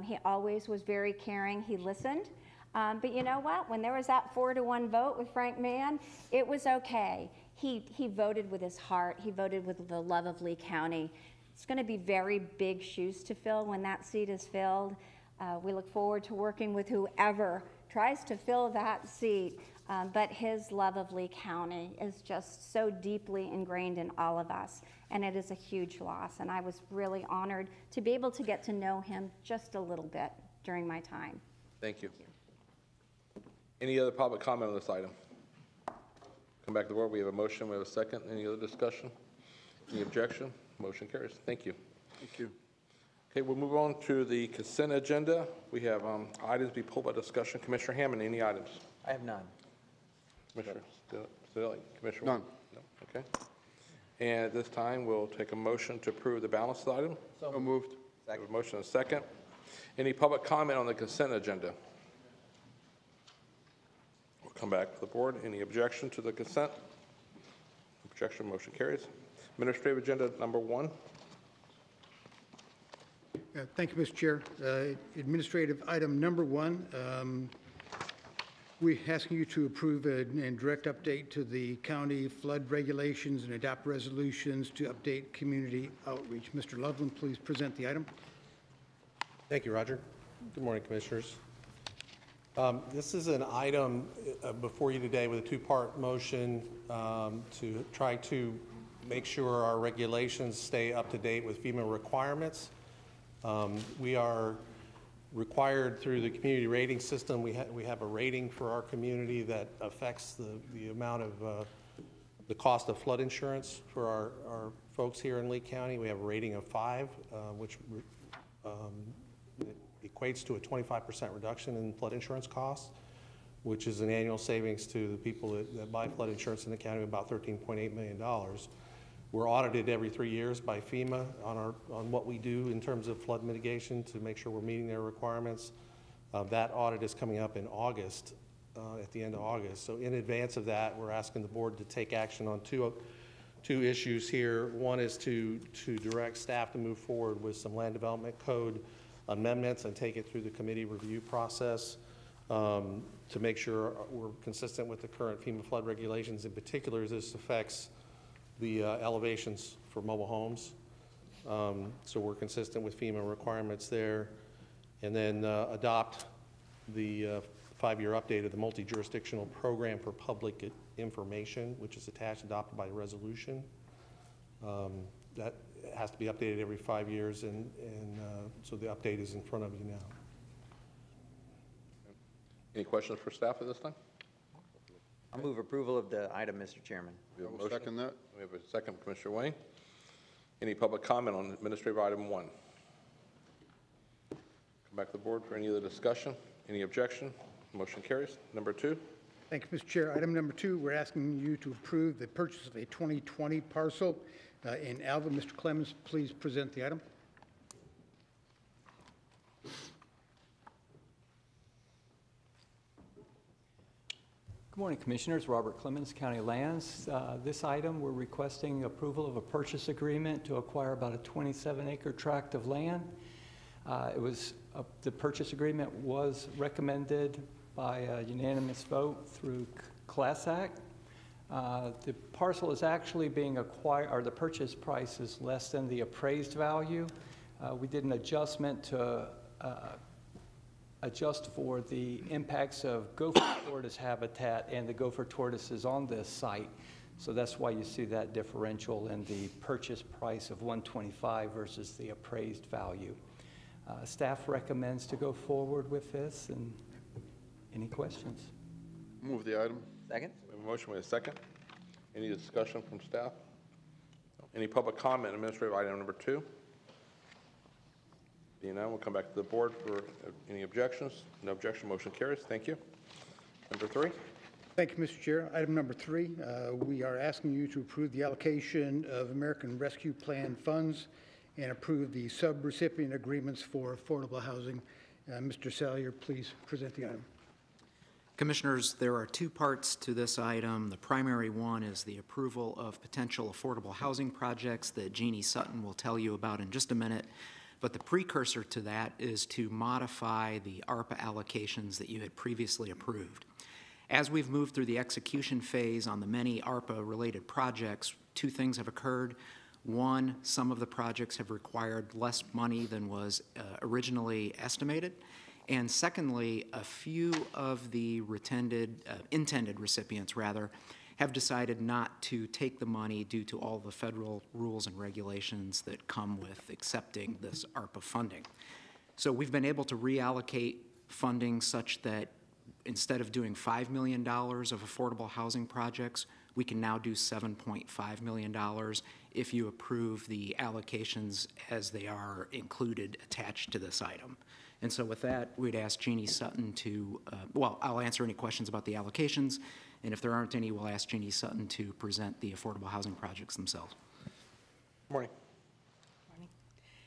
He always was very caring. He listened. But you know what? When there was that 4-1 vote with Frank Mann, it was okay. He voted with his heart. He voted with the love of Lee County. It's going to be very big shoes to fill when that seat is filled. We look forward to working with whoever tries to fill that seat. But his love of Lee County is just so deeply ingrained in all of us. And it is a huge loss. And I was really honored to be able to get to know him just a little bit during my time. Thank you. Any other public comment on this item? Come back to the board. We have a motion. We have a second. Any other discussion? Any objection? Motion carries. Thank you. Thank you. Okay, we'll move on to the consent agenda. We have items to be pulled by discussion. Commissioner Hammond, any items? I have none. Commissioner Stilly, Commissioner? None. No. Okay. And at this time, we'll take a motion to approve the balance item. So moved. We have a motion and a second. Any public comment on the consent agenda? We'll come back to the board. Any objection to the consent? Objection, motion carries. Administrative agenda number 1. Thank you, Mr. Chair. Administrative item number 1, we're asking you to approve and direct update to the county flood regulations and adopt resolutions to update community outreach. Mr. Loveland, please present the item. Thank you, Roger. Good morning, Commissioners. This is an item before you today with a 2-part motion to try to make sure our regulations stay up to date with FEMA requirements. We are required through the community rating system. We have a rating for our community that affects the amount of the cost of flood insurance for our folks here in Lee County. We have a rating of 5, which equates to a 25% reduction in flood insurance costs, which is an annual savings to the people that buy flood insurance in the county of about $13.8 million. We're audited every 3 years by FEMA on what we do in terms of flood mitigation to make sure we're meeting their requirements. That audit is coming up in August, at the end of August. So in advance of that, we're asking the board to take action on two issues here. One is to direct staff to move forward with some land development code amendments and take it through the committee review process to make sure we're consistent with the current FEMA flood regulations. In particular, as this affects the elevations for mobile homes. So we're consistent with FEMA requirements there. And then adopt the 5-year update of the multi-jurisdictional program for public information, which is attached, adopted by resolution. That has to be updated every 5 years, and so the update is in front of you now. Any questions for staff at this time? I'll move approval of the item, Mr. Chairman. We have a motion. Second that. We have a second, Commissioner Wayne. Any public comment on administrative item 1? Come back to the board for any other discussion. Any objection? Motion carries. Number 2. Thank you, Mr. Chair. Item number 2, we're asking you to approve the purchase of a 2020 parcel in Alva. Mr. Clemens, please present the item. Good morning, Commissioners. Robert Clemens, County Lands. This item, we're requesting approval of a purchase agreement to acquire about a 27-acre tract of land. The purchase agreement was recommended by a unanimous vote through Class Act. The parcel is actually being acquired, or the purchase price is less than the appraised value. We did an adjustment to adjust for the impacts of gopher tortoise habitat and the gopher tortoises on this site. So that's why you see that differential in the purchase price of $125 versus the appraised value. Staff recommends to go forward with this. And any questions? Move the item. Second. We have a motion with a second. Any discussion from staff? Any public comment on administrative item number 2? Being none, we'll come back to the board for any objections. No objection, motion carries. Thank you. Number 3. Thank you, Mr. Chair. Item number 3, we are asking you to approve the allocation of American Rescue Plan funds and approve the sub-recipient agreements for affordable housing. Mr. Salyer, please present the item. Commissioners, there are 2 parts to this item. The primary one is the approval of potential affordable housing projects that Jeannie Sutton will tell you about in just a minute. But the precursor to that is to modify the ARPA allocations that you had previously approved. As we've moved through the execution phase on the many ARPA-related projects, 2 things have occurred. One, some of the projects have required less money than was originally estimated. And secondly, a few of the intended recipients, have decided not to take the money due to all the federal rules and regulations that come with accepting this ARPA funding. So we've been able to reallocate funding such that instead of doing $5 million of affordable housing projects, we can now do $7.5 million if you approve the allocations as they are included, attached to this item. And so with that, we'd ask Jeannie Sutton to, I'll answer any questions about the allocations, and if there aren't any, we'll ask Jeannie Sutton to present the affordable housing projects themselves. Good morning.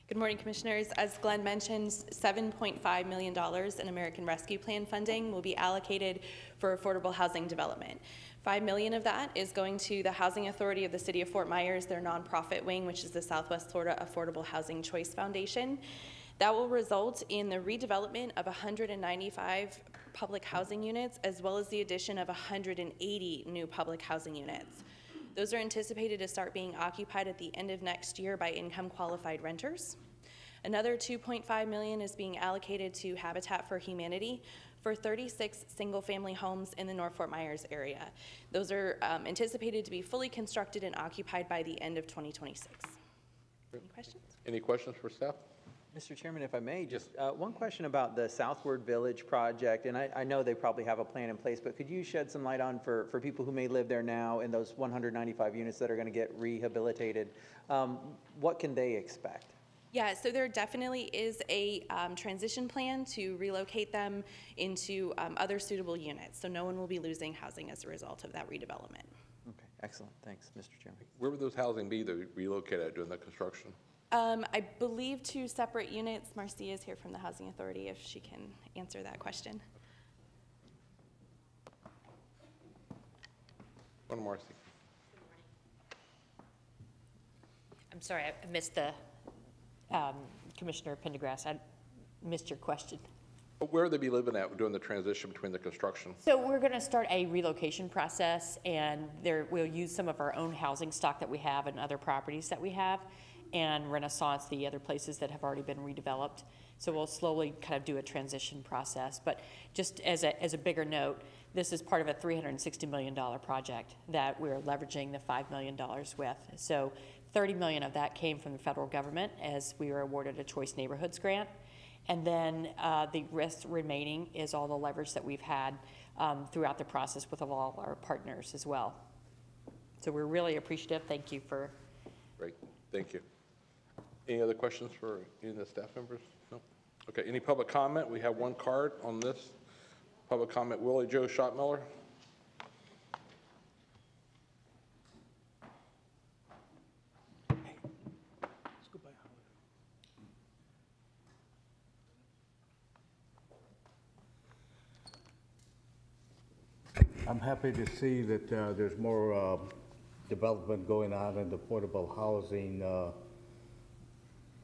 Good morning, Commissioners. As Glenn mentioned, $7.5 million in American Rescue Plan funding will be allocated for affordable housing development. $5 million of that is going to the Housing Authority of the City of Fort Myers, their nonprofit wing, which is the Southwest Florida Affordable Housing Choice Foundation. That will result in the redevelopment of 195 public housing units, as well as the addition of 180 new public housing units. Those are anticipated to start being occupied at the end of next year by income-qualified renters. Another $2.5 million is being allocated to Habitat for Humanity for 36 single-family homes in the North Fort Myers area. Those are anticipated to be fully constructed and occupied by the end of 2026. Any questions? Any questions for staff? Mr. Chairman, if I may, just one question about the Southward Village project, and I know they probably have a plan in place, but could you shed some light on for people who may live there now and those 195 units that are going to get rehabilitated, what can they expect? Yeah, so there definitely is a transition plan to relocate them into other suitable units, so no one will be losing housing as a result of that redevelopment. Okay, excellent. Thanks, Mr. Chairman. Where would those housing be that relocated at during the construction? I believe 2 separate units. Marcia is here from the Housing Authority if she can answer that question. One, Marcy. I'm sorry, I missed the Commissioner Pendergrass. I missed your question. Where would they be living at during the transition between the construction? So we're going to start a relocation process, and we'll use some of our own housing stock that we have and other properties that we have, and Renaissance, the other places that have already been redeveloped. So we'll slowly kind of do a transition process. But just as a bigger note, this is part of a $360 million project that we're leveraging the $5 million with. So 30 million of that came from the federal government as we were awarded a Choice Neighborhoods grant. And then the rest remaining is all the leverage that we've had throughout the process with all our partners as well. So we're really appreciative. Thank you for. Great, thank you. Any other questions for any of the staff members? No? Okay, any public comment? We have 1 card on this. Public comment, Willie Joe Schottmiller. I'm happy to see that there's more development going on in the portable housing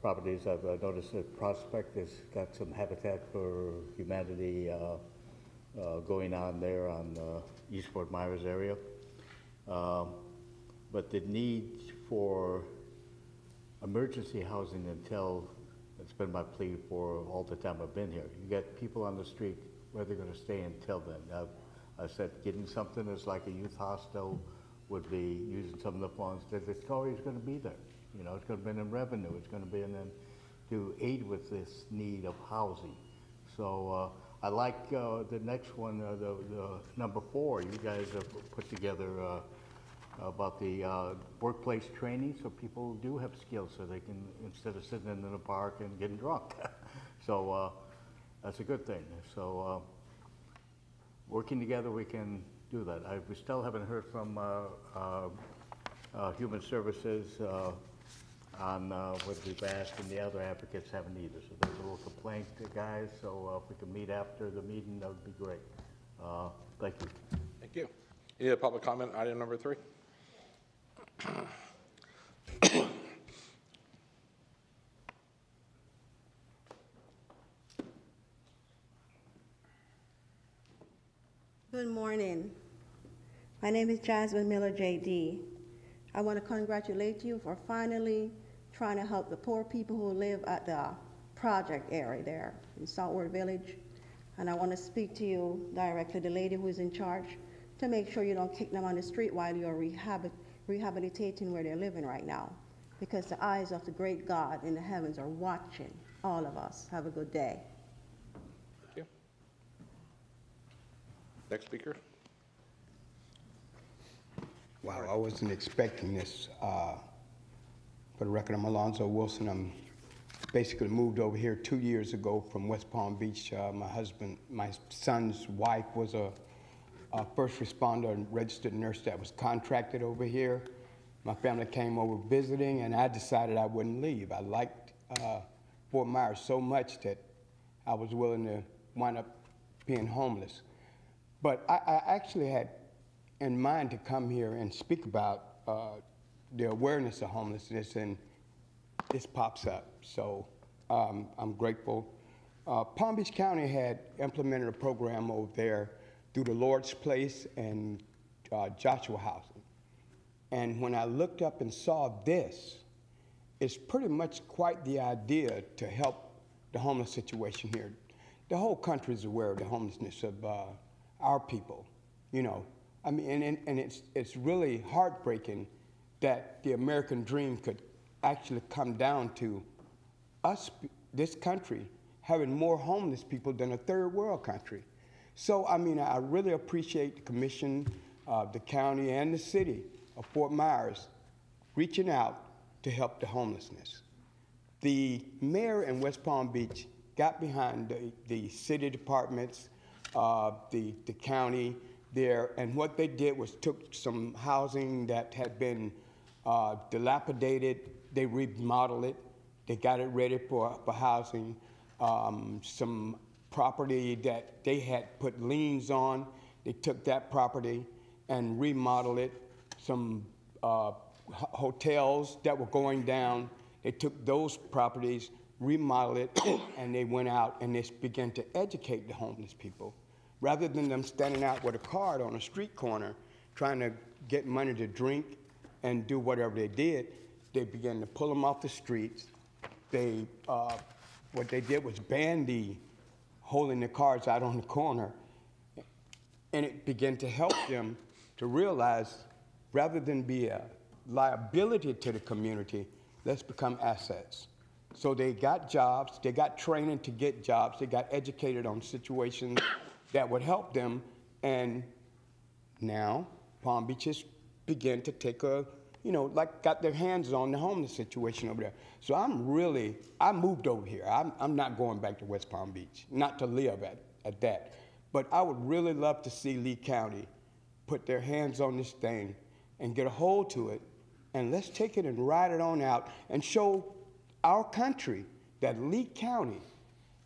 properties. I've noticed that Prospect has got some Habitat for Humanity going on there on the East Fort Myers area. But the need for emergency housing until, it's been my plea for all the time I've been here. You get people on the street, where they're going to stay until then. I said getting something that's like a youth hostel would be using some of the funds. It's always going to be there. You know, it's going to be in revenue. It's going to be in to aid with this need of housing. So I like the next one, the number 4. You guys have put together about the workplace training, so people do have skills, so they can, instead of sitting in the park and getting drunk. So that's a good thing. So working together, we can do that. We still haven't heard from Human Services on what we've asked, and the other advocates haven't either. So there's a little complaint, guys, so if we can meet after the meeting, that would be great. Thank you. Thank you. Any other public comment, item number 3? Good morning. My name is Jasmine Miller, JD. I want to congratulate you for finally trying to help the poor people who live at the project area there in Southward Village. And I want to speak to you directly, the lady who is in charge, to make sure you don't kick them on the street while you're rehabilitating where they're living right now. Because the eyes of the great God in the heavens are watching all of us. Have a good day. Thank you. Next speaker. Wow, I wasn't expecting this. For the record, I'm Alonzo Wilson. I'm basically moved over here 2 years ago from West Palm Beach. My son's wife was a first responder and registered nurse that was contracted over here. My family came over visiting, and I decided I wouldn't leave. I liked Fort Myers so much that I was willing to wind up being homeless. But I actually had in mind to come here and speak about the awareness of homelessness, and this pops up. So I'm grateful. Palm Beach County had implemented a program over there through the Lord's Place and Joshua Housing. And when I looked up and saw this, it's pretty much quite the idea to help the homeless situation here. The whole country is aware of the homelessness of our people, you know. I mean, and it's really heartbreaking that the American dream could actually come down to us, this country, having more homeless people than a third world country. So, I mean, I really appreciate the commission, the county, and the city of Fort Myers reaching out to help the homelessness. The mayor in West Palm Beach got behind the city departments, the county there, and what they did was took some housing that had been dilapidated, they remodeled it, they got it ready for housing. Some property that they had put liens on, they took that property and remodeled it. Some hotels that were going down, they took those properties, remodeled it, and they went out and they began to educate the homeless people. Rather than them standing out with a card on a street corner trying to get money to drink and do whatever they did, they began to pull them off the streets. They, what they did was ban the holding the cards out on the corner, and it began to help them to realize, rather than be a liability to the community, let's become assets. So they got jobs, they got training to get jobs, they got educated on situations that would help them, and now Palm Beach has begun to take a, you know, like got their hands on the homeless situation over there. So I moved over here. I'm not going back to West Palm Beach, not to live at that. But I would really love to see Lee County put their hands on this thing and get a hold to it, and let's take it and ride it on out and show our country that Lee County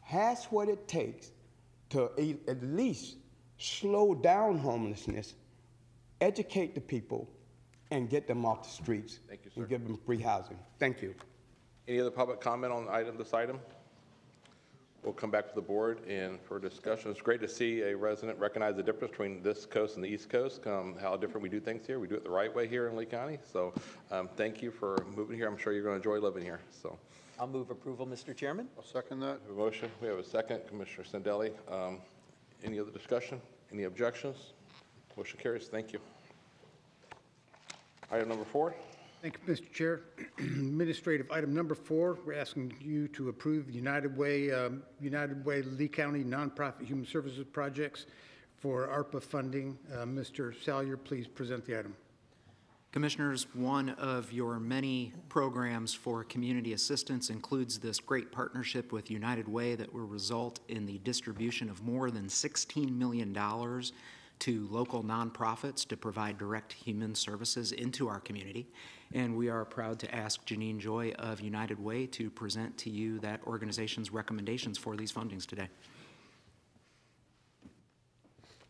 has what it takes to at least slow down homelessness, educate the people, and get them off the streets. Thank you, sir. And give them free housing. Thank you. Any other public comment on this item? We'll come back to the board and for discussion. It's great to see a resident recognize the difference between this coast and the East Coast, how different we do things here. We do it the right way here in Lee County. So thank you for moving here. I'm sure you're going to enjoy living here. So I'll move approval, Mr. Chairman. I'll second that. we have a motion. We have a second. Commissioner Sendelli. Any other discussion? Any objections? Motion carries. Thank you. Item number 4. Thank you, Mr. Chair. Administrative item number 4, we're asking you to approve United Way Lee County nonprofit human services projects for ARPA funding. Mr. Salyer, please present the item. Commissioners, one of your many programs for community assistance includes this great partnership with United Way that will result in the distribution of more than $16 million to local nonprofits to provide direct human services into our community. And we are proud to ask Janine Joy of United Way to present to you that organization's recommendations for these fundings today.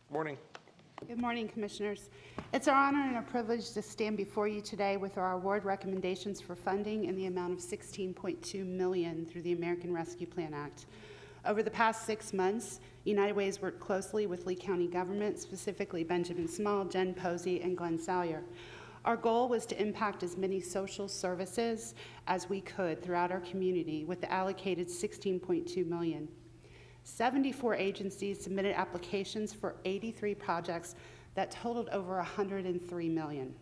Morning. Good morning, Commissioners. It's our honor and a privilege to stand before you today with our award recommendations for funding in the amount of $16.2 million through the American Rescue Plan Act. Over the past 6 months, United Way has worked closely with Lee County government, specifically Benjamin Small, Jen Posey, and Glenn Salyer. Our goal was to impact as many social services as we could throughout our community with the allocated $16.2 million. 74 agencies submitted applications for 83 projects that totaled over $103 million.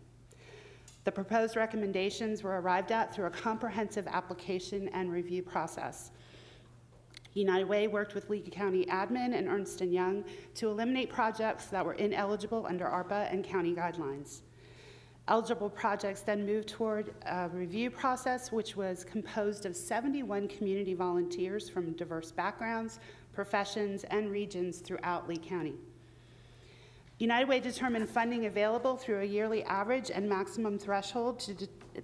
The proposed recommendations were arrived at through a comprehensive application and review process. United Way worked with Lee County Admin and Ernst & Young to eliminate projects that were ineligible under ARPA and county guidelines. Eligible projects then moved toward a review process which was composed of 71 community volunteers from diverse backgrounds, professions, and regions throughout Lee County. United Way determined funding available through a yearly average and maximum threshold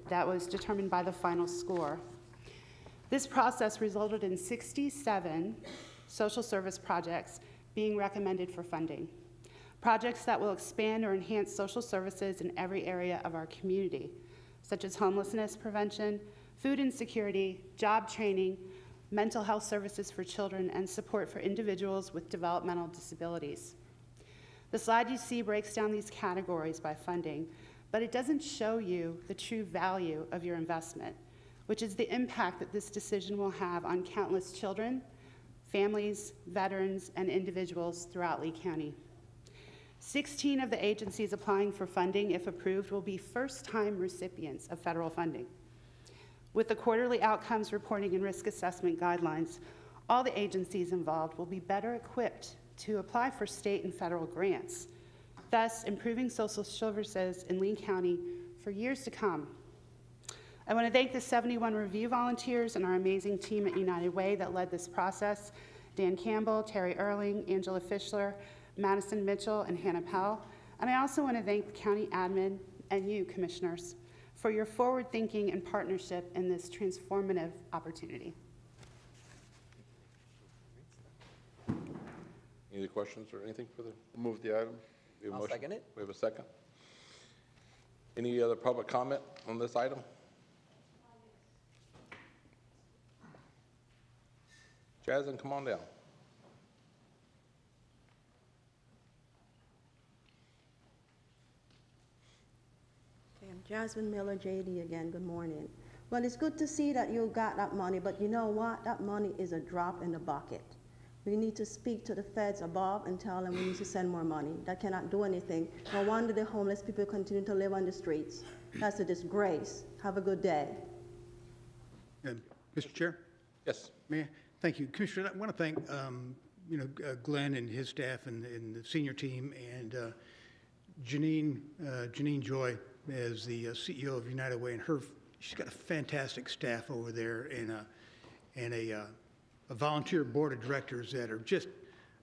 that was determined by the final score. This process resulted in 67 social service projects being recommended for funding. Projects that will expand or enhance social services in every area of our community, such as homelessness prevention, food insecurity, job training, mental health services for children, and support for individuals with developmental disabilities. The slide you see breaks down these categories by funding, but it doesn't show you the true value of your investment, which is the impact that this decision will have on countless children, families, veterans, and individuals throughout Lee County. 16 of the agencies applying for funding, if approved, will be first-time recipients of federal funding. With the quarterly outcomes reporting and risk assessment guidelines, all the agencies involved will be better equipped to apply for state and federal grants, thus improving social services in Lee County for years to come. I want to thank the 71 review volunteers and our amazing team at United Way that led this process: Dan Campbell, Terry Erling, Angela Fischler, Madison Mitchell, and Hannah Pell. And I also want to thank the county admin and you, commissioners, for your forward thinking and partnership in this transformative opportunity. Any other questions or anything for the? Move the item. I'll second it. We have a second. Any other public comment on this item? Jasmine, come on down. I'm Jasmine Miller, JD again. Good morning. Well, it's good to see that you got that money, but you know what? That money is a drop in the bucket. We need to speak to the feds above and tell them we need to send more money. That cannot do anything. No wonder the homeless people continue to live on the streets. That's a disgrace. Have a good day. Mr. Chair? Yes. Mayor, thank you. Commissioner, I want to thank Glenn and his staff and the senior team, and Janine Joy as the CEO of United Way, and she's got a fantastic staff over there, and a volunteer board of directors that are just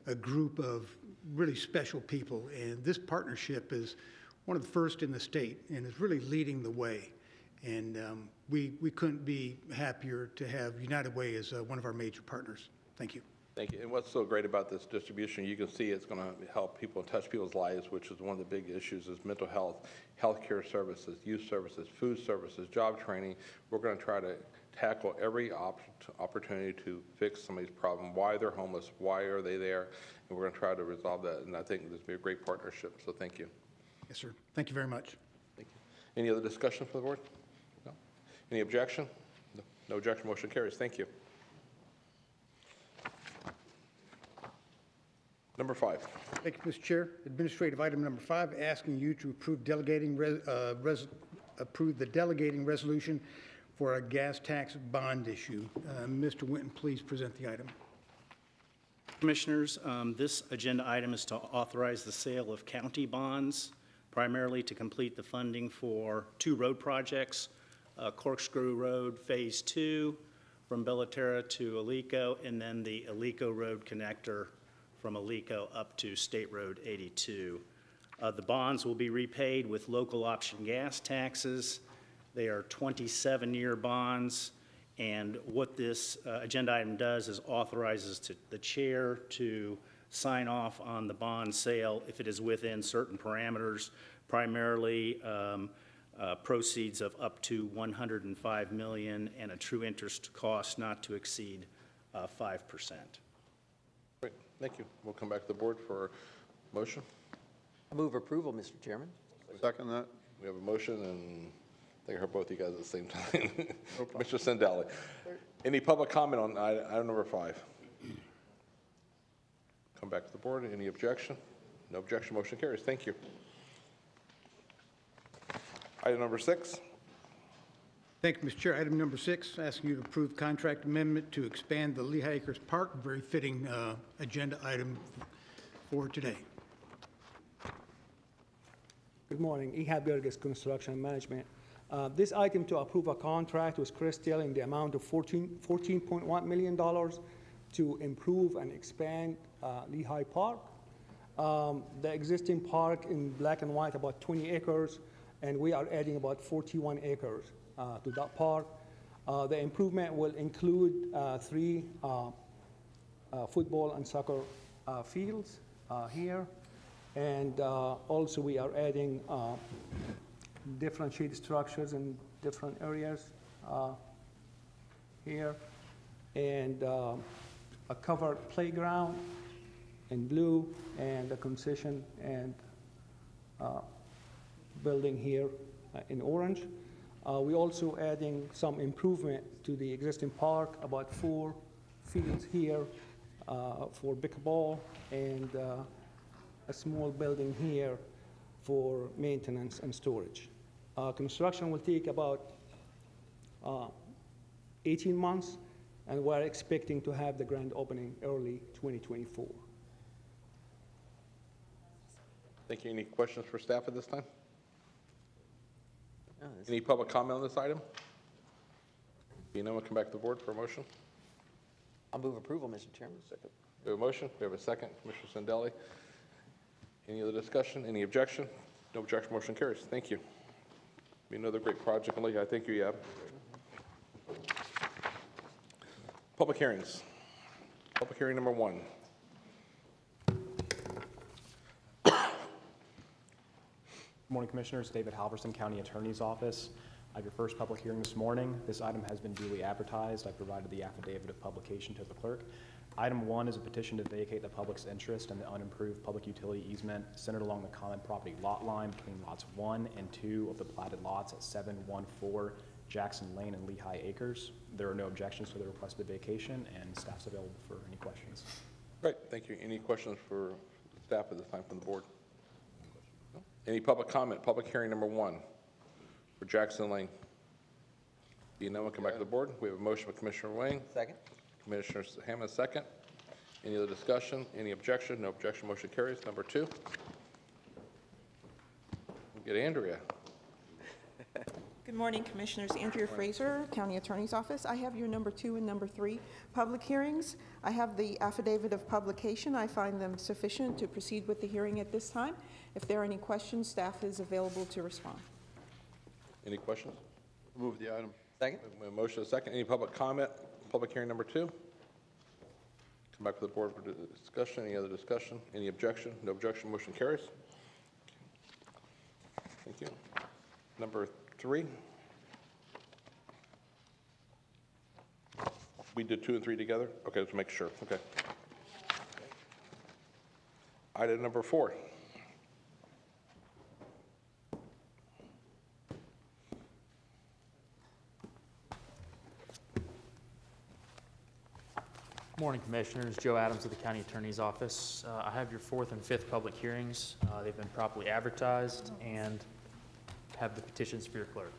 a group of really special people. And this partnership is one of the first in the state and is really leading the way. And we couldn't be happier to have United Way as one of our major partners. Thank you. Thank you. And what's so great about this distribution, you can see it's going to help people and touch people's lives, which is one of the big issues, is mental health, healthcare services, youth services, food services, job training. We're going to try to tackle every opportunity to fix somebody's problem, why they're homeless, why are they there, and we're going to try to resolve that. And I think this will be a great partnership, so thank you. Yes, sir. Thank you very much. Thank you. Any other discussion for the board? No? Any objection? No, no objection. Motion carries. Thank you. Number 5. Thank you, Mr. Chair. Administrative item number 5, asking you to approve approve the delegating resolution for a gas tax bond issue. Mr. Winton, please present the item. Commissioners, this agenda item is to authorize the sale of county bonds primarily to complete the funding for 2 road projects, Corkscrew Road Phase 2 from Bellaterra to Alico, and then the Alico Road connector from Alico up to State Road 82. The bonds will be repaid with local option gas taxes. They are 27-year bonds, and what this agenda item does is authorizes the chair to sign off on the bond sale if it is within certain parameters, primarily proceeds of up to $105 million and a true interest cost not to exceed 5%. Great, thank you. We'll come back to the board for motion. I move approval, Mr. Chairman. Second that. We have a motion, and I think I heard both of you guys at the same time. Commissioner Sandali. Any public comment on item number 5? Come back to the board. Any objection? No objection. Motion carries. Thank you. Item number 6. Thank you, Mr. Chair. Item number 6, asking you to approve contract amendment to expand the Lehigh Acres Park. Very fitting agenda item for today. Good morning, Ehab Gerges, Construction Management. This item to approve a contract with Crystal in the amount of $14.1 million to improve and expand Lehigh Park. The existing park in black and white, about 20 acres, and we are adding about 41 acres to that park. The improvement will include 3 football and soccer fields here. And also we are adding different shade structures in different areas here. And a covered playground in blue, and a concession and building here in orange. We also adding some improvement to the existing park, about 4 fields here for pickleball, and a small building here for maintenance and storage. Construction will take about 18 months, and we're expecting to have the grand opening early 2024. Thank you. Any questions for staff at this time? Any public comment on this item? Being none, we'll come back to the board for a motion. I'll move approval, Mr. Chairman. Second. We have a motion. We have a second. Commissioner Sandali. Any other discussion? Any objection? No objection. Motion carries. Thank you. Be another great project in Lehigh. Thank you, Yab. Public hearings. Public hearing number 1. Good morning, Commissioners. David Halverson, County Attorney's Office. I have your first public hearing this morning. This item has been duly advertised. I provided the affidavit of publication to the clerk. Item 1 is a petition to vacate the public's interest in the unimproved public utility easement centered along the common property lot line between lots 1 and 2 of the platted lots at 714 Jackson Lane and Lehigh Acres. There are no objections to the requested vacation, and staff's available for any questions. Great. Thank you. Any questions for staff at this time from the board? No? Any public comment? Public hearing number 1 for Jackson Lane. Being none, we'll come back to the board. We have a motion by Commissioner Wayne. Second. Commissioner Hammond, second. Any other discussion? Any objection? No objection. Motion carries. Number 2. We'll get Andrea. Good morning, Commissioners. Andrea Fraser, County Attorney's Office. I have your number 2 and number 3 public hearings. I have the affidavit of publication. I find them sufficient to proceed with the hearing at this time. If there are any questions, staff is available to respond. Any questions? Move the item. Second. We have a motion, a second. Any public comment? Public hearing number 2. Come back to the board for discussion. Any other discussion? Any objection? No objection. Motion carries. Thank you. Number 3. We did 2 and 3 together? Okay, let's make sure. Okay. Item number 4. Good morning, Commissioners. Joe Adams of the County Attorney's Office. I have your 4th and 5th public hearings. They've been properly advertised and have the petitions for your clerk.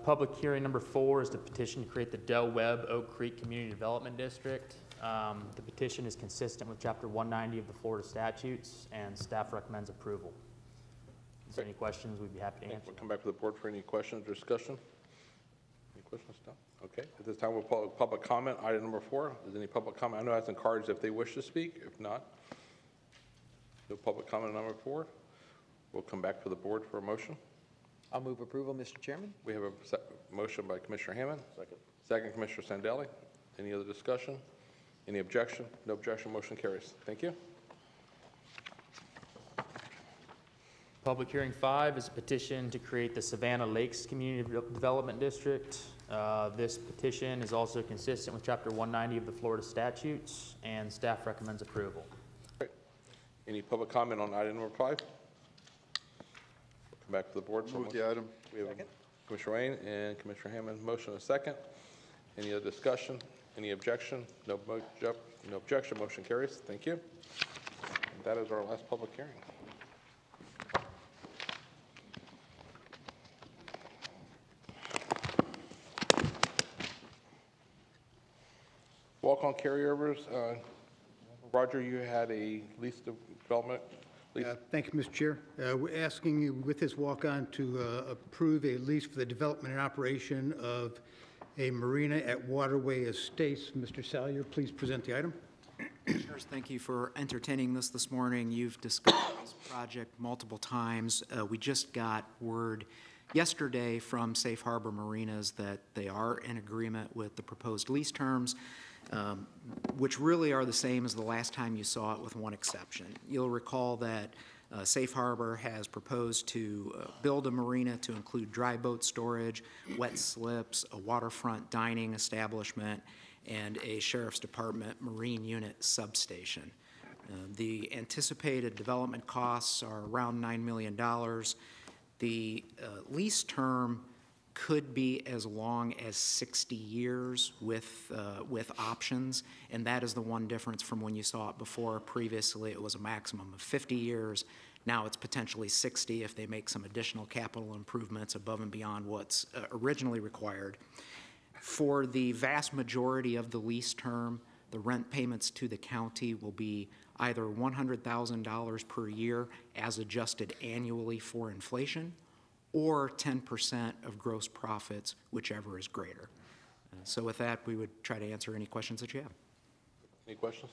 Public hearing number 4 is the petition to create the Del Webb Oak Creek Community Development District. The petition is consistent with Chapter 190 of the Florida statutes, and staff recommends approval. Is there any questions? We'd be happy to answer. We'll come back to the board for any questions or discussion. Any questions? No? Okay. At this time, we'll call public comment. Item number 4. Is there any public comment? I know that's encouraged if they wish to speak. If not, no public comment on number 4. We'll come back to the board for a motion. I'll move approval, Mr. Chairman. We have a motion by Commissioner Hammond. Second, Commissioner Sandelli. Any other discussion? Any objection? No objection. Motion carries. Thank you. Public hearing 5 is a petition to create the Savannah Lakes Community Development District. This petition is also consistent with Chapter 190 of the Florida statutes, and staff recommends approval. Great. Any public comment on item number 5? We'll come back to the board for Move the item. We have Commissioner Wayne and Commissioner Hammond. Motion and a second. Any other discussion? Any objection? No objection. Motion carries. Thank you. And that is our last public hearing. Walk-on carryovers. Roger, you had a lease development. Thank you, Mr. Chair. We're asking you with this walk-on to approve a lease for the development and operation of a marina at Waterway Estates. Mr. Salyer, please present the item. Commissioners, thank you for entertaining this morning. You've discussed this project multiple times. We just got word yesterday from Safe Harbor Marinas that they are in agreement with the proposed lease terms, which really are the same as the last time you saw it, with one exception. You'll recall that Safe Harbor has proposed to build a marina to include dry boat storage, wet slips, a waterfront dining establishment, and a Sheriff's Department Marine Unit substation. The anticipated development costs are around $9 million. The lease term could be as long as 60 years with options, and that is the one difference from when you saw it before. Previously, it was a maximum of 50 years. Now it's potentially 60 if they make some additional capital improvements above and beyond what's originally required. For the vast majority of the lease term, the rent payments to the county will be either $100,000 per year as adjusted annually for inflation, or 10% of gross profits, whichever is greater. So with that, we would try to answer any questions that you have. Any questions?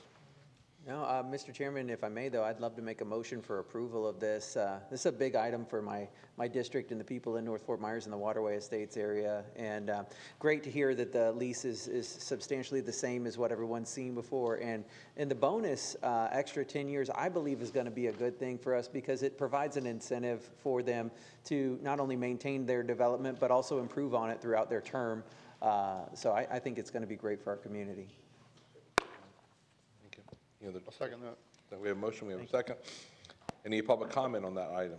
No, Mr. Chairman, if I may, though, I'd love to make a motion for approval of this. This is a big item for my district and the people in North Fort Myers and the Waterway Estates area. And great to hear that the lease is substantially the same as what everyone's seen before. And the bonus extra 10 years, I believe, is going to be a good thing for us because it provides an incentive for them to not only maintain their development, but also improve on it throughout their term. So I think it's going to be great for our community. I'll second that. So we have a motion, we have a second. Any public comment on that item?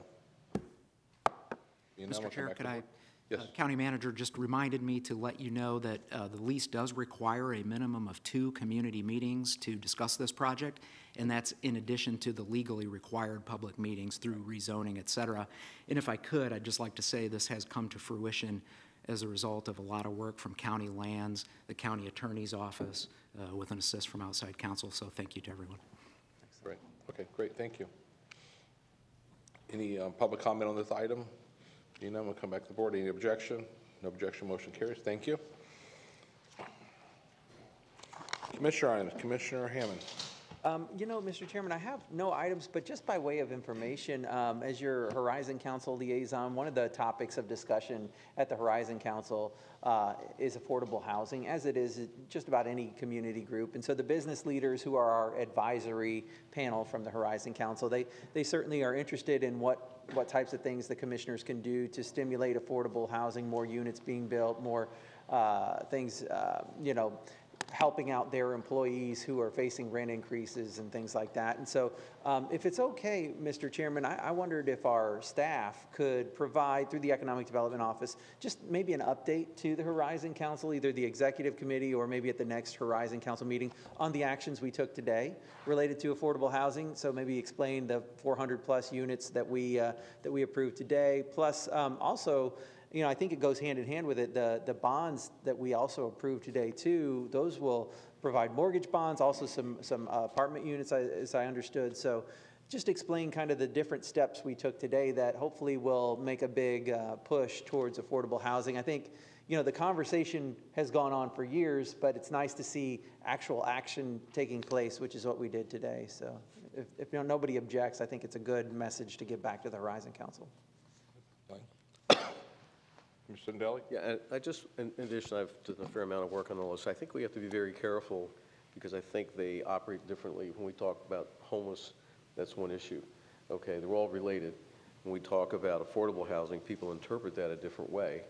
Mr. Chair, could I? Yes. County Manager just reminded me to let you know that the lease does require a minimum of 2 community meetings to discuss this project, and that's in addition to the legally required public meetings through rezoning, et cetera. And if I could, I'd just like to say this has come to fruition as a result of a lot of work from county lands, the county attorney's office, with an assist from outside counsel. So thank you to everyone. Great. Okay, great. Thank you. Any public comment on this item? We'll come back to the board. Any objection? No objection. Motion carries. Thank you. Commissioner items. Commissioner Hammond. Mr. Chairman, I have no items, but just by way of information, as your Horizon Council liaison, one of the topics of discussion at the Horizon Council is affordable housing, as it is just about any community group. And so the business leaders who are our advisory panel from the Horizon Council, they certainly are interested in what types of things the commissioners can do to stimulate affordable housing, more units being built, more things, helping out their employees who are facing rent increases and things like that. And so if it's okay, Mr. Chairman, I wondered if our staff could provide, through the Economic Development Office, just maybe an update to the Horizon Council, either the Executive Committee or maybe at the next Horizon Council meeting, on the actions we took today related to affordable housing. So maybe explain the 400+ units that we approved today, plus also, I think it goes hand in hand with it. The bonds that we also approved today too, those will provide mortgage bonds, also some apartment units, as I understood. So just explain kind of the different steps we took today that hopefully will make a big push towards affordable housing. I think, you know, the conversation has gone on for years, but it's nice to see actual action taking place, which is what we did today. So if you know, nobody objects, I think it's a good message to give back to the Horizon Council. Mr. Sindelli? Yeah, I just, in addition, I've done a fair amount of work on all this. I think we have to be very careful because I think they operate differently. When we talk about homeless, that's one issue. Okay, they're all related. When we talk about affordable housing, people interpret that a different way.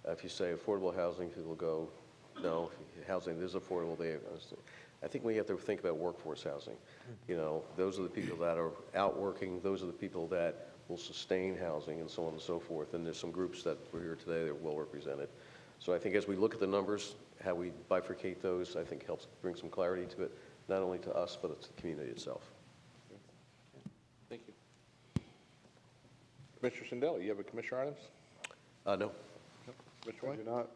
If you say affordable housing, people go, no, housing is affordable. I think we have to think about workforce housing. You know, those are the people that are out working. Those are the people that will sustain housing and so on and so forth. And there's some groups that were here today that are well represented. So I think as we look at the numbers, how we bifurcate those, I think helps bring some clarity to it, not only to us, but to the community itself. Thank you. Commissioner Sindelli, you have a commissioner items? No. Commissioner White? I do not.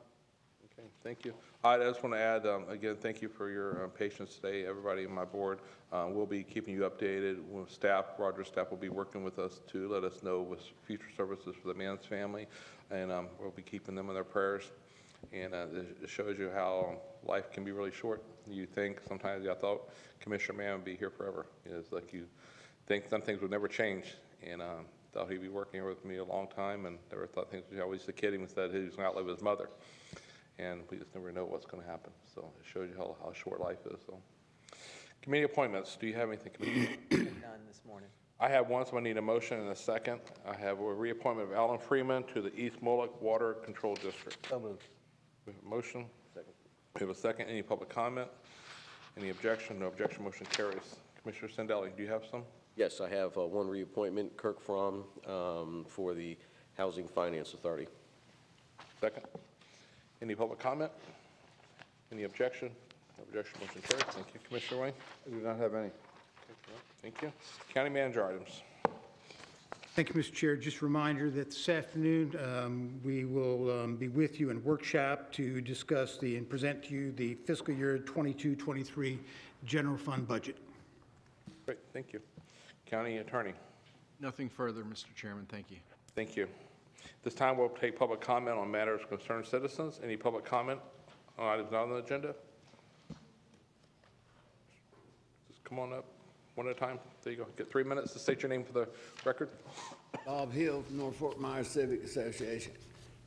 Okay, thank you. I just want to add, again, thank you for your patience today. Everybody on my board will be keeping you updated. With staff, Roger's staff will be working with us to let us know with future services for the Mann's family, and we'll be keeping them in their prayers. And it shows you how life can be really short. You think sometimes, I thought Commissioner Mann would be here forever. It's like you think some things would never change, and thought he'd be working here with me a long time, and never thought things would. I always the kid even said he was going to outlive his mother. And we just never know what's going to happen. So it shows you how short life is. So, committee appointments. Do you have anything? None this morning. I have one, so I need a motion and a second. I have a reappointment of Alan Freeman to the East Moloch Water Control District. So moved. We have a motion. Second. We have a second. Any public comment? Any objection? No objection. Motion carries. Commissioner Sindelli, do you have some? Yes, I have one reappointment, Kirk Fromm, for the Housing Finance Authority. Second. Any public comment? Any objection? No objection, motion carries. Thank you. Commissioner Wayne? I do not have any. Thank you. County manager items. Thank you, Mr. Chair. Just a reminder that this afternoon we will be with you in a workshop to discuss and present to you the fiscal year 22-23 general fund budget. Great, thank you. County attorney. Nothing further, Mr. Chairman. Thank you. Thank you. This time we'll take public comment on matters concerning citizens. Any public comment on items not on the agenda? Just come on up one at a time. There you go. Get 3 minutes to state your name for the record. Bob Hill, North Fort Myers Civic Association.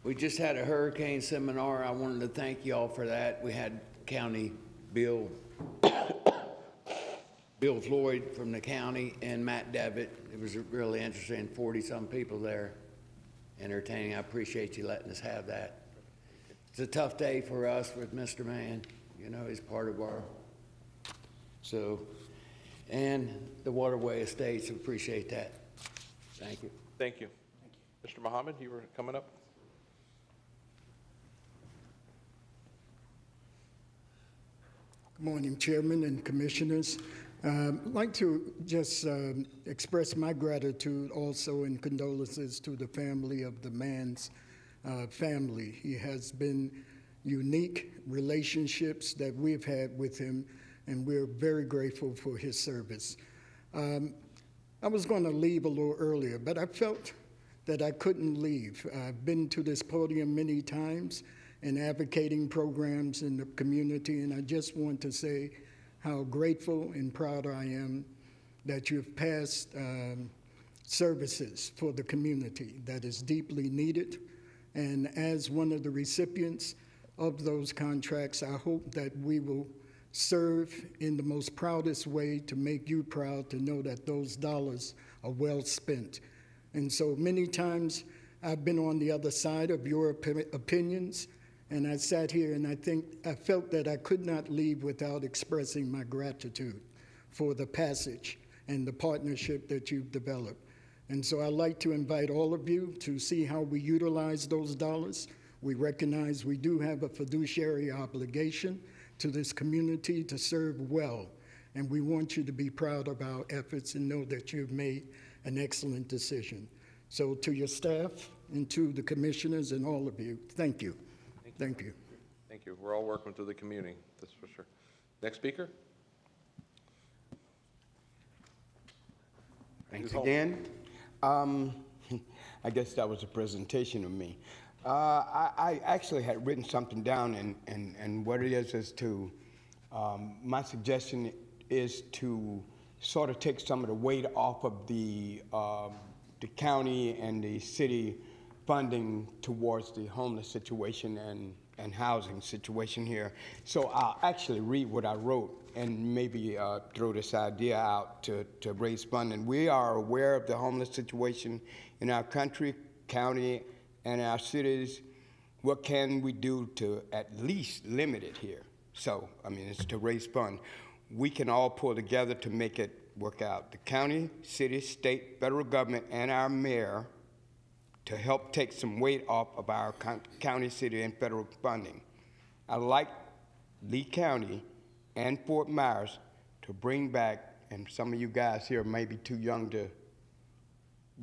We just had a hurricane seminar. I wanted to thank you all for that. We had County Bill Floyd from the county and Matt Devitt. It was really interesting, 40-some people there. Entertaining. I appreciate you letting us have that. It's a tough day for us with Mr. Mann. You know, he's part of our, and the Waterway Estates, appreciate that. Thank you. Thank you. Mr. Muhammad, you were coming up. Good morning, Chairman and Commissioners. I'd like to just express my gratitude also and condolences to the family of the Mann's family. He has been unique relationships that we've had with him, and we're very grateful for his service. I was going to leave a little earlier, but I felt that I couldn't leave. I've been to this podium many times and advocating programs in the community, and I just want to say how grateful and proud I am that you've passed services for the community that is deeply needed. And as one of the recipients of those contracts, I hope that we will serve in the most proudest way to make you proud to know that those dollars are well spent. And so many times I've been on the other side of your opinions, and I sat here and I felt that I could not leave without expressing my gratitude for the passage and the partnership that you've developed. And so I'd like to invite all of you to see how we utilize those dollars. We recognize we do have a fiduciary obligation to this community to serve well. And we want you to be proud of our efforts and know that you've made an excellent decision. So to your staff and to the commissioners and all of you, thank you. Thank you. Thank you. We're all working through the community, that's for sure. Next speaker. Thanks again. I guess that was a presentation of me. I actually had written something down, and what it is to, my suggestion is to sort of take some of the weight off of the county and the city funding towards the homeless situation and housing situation here. So I'll actually read what I wrote and maybe throw this idea out to raise funding. We are aware of the homeless situation in our country, county, and our cities. What can we do to at least limit it here? So, I mean, it's to raise funds. We can all pull together to make it work out. The county, city, state, federal government, and our mayor to help take some weight off of our county, city, and federal funding. I'd like Lee County and Fort Myers to bring back, and some of you guys here may be too young to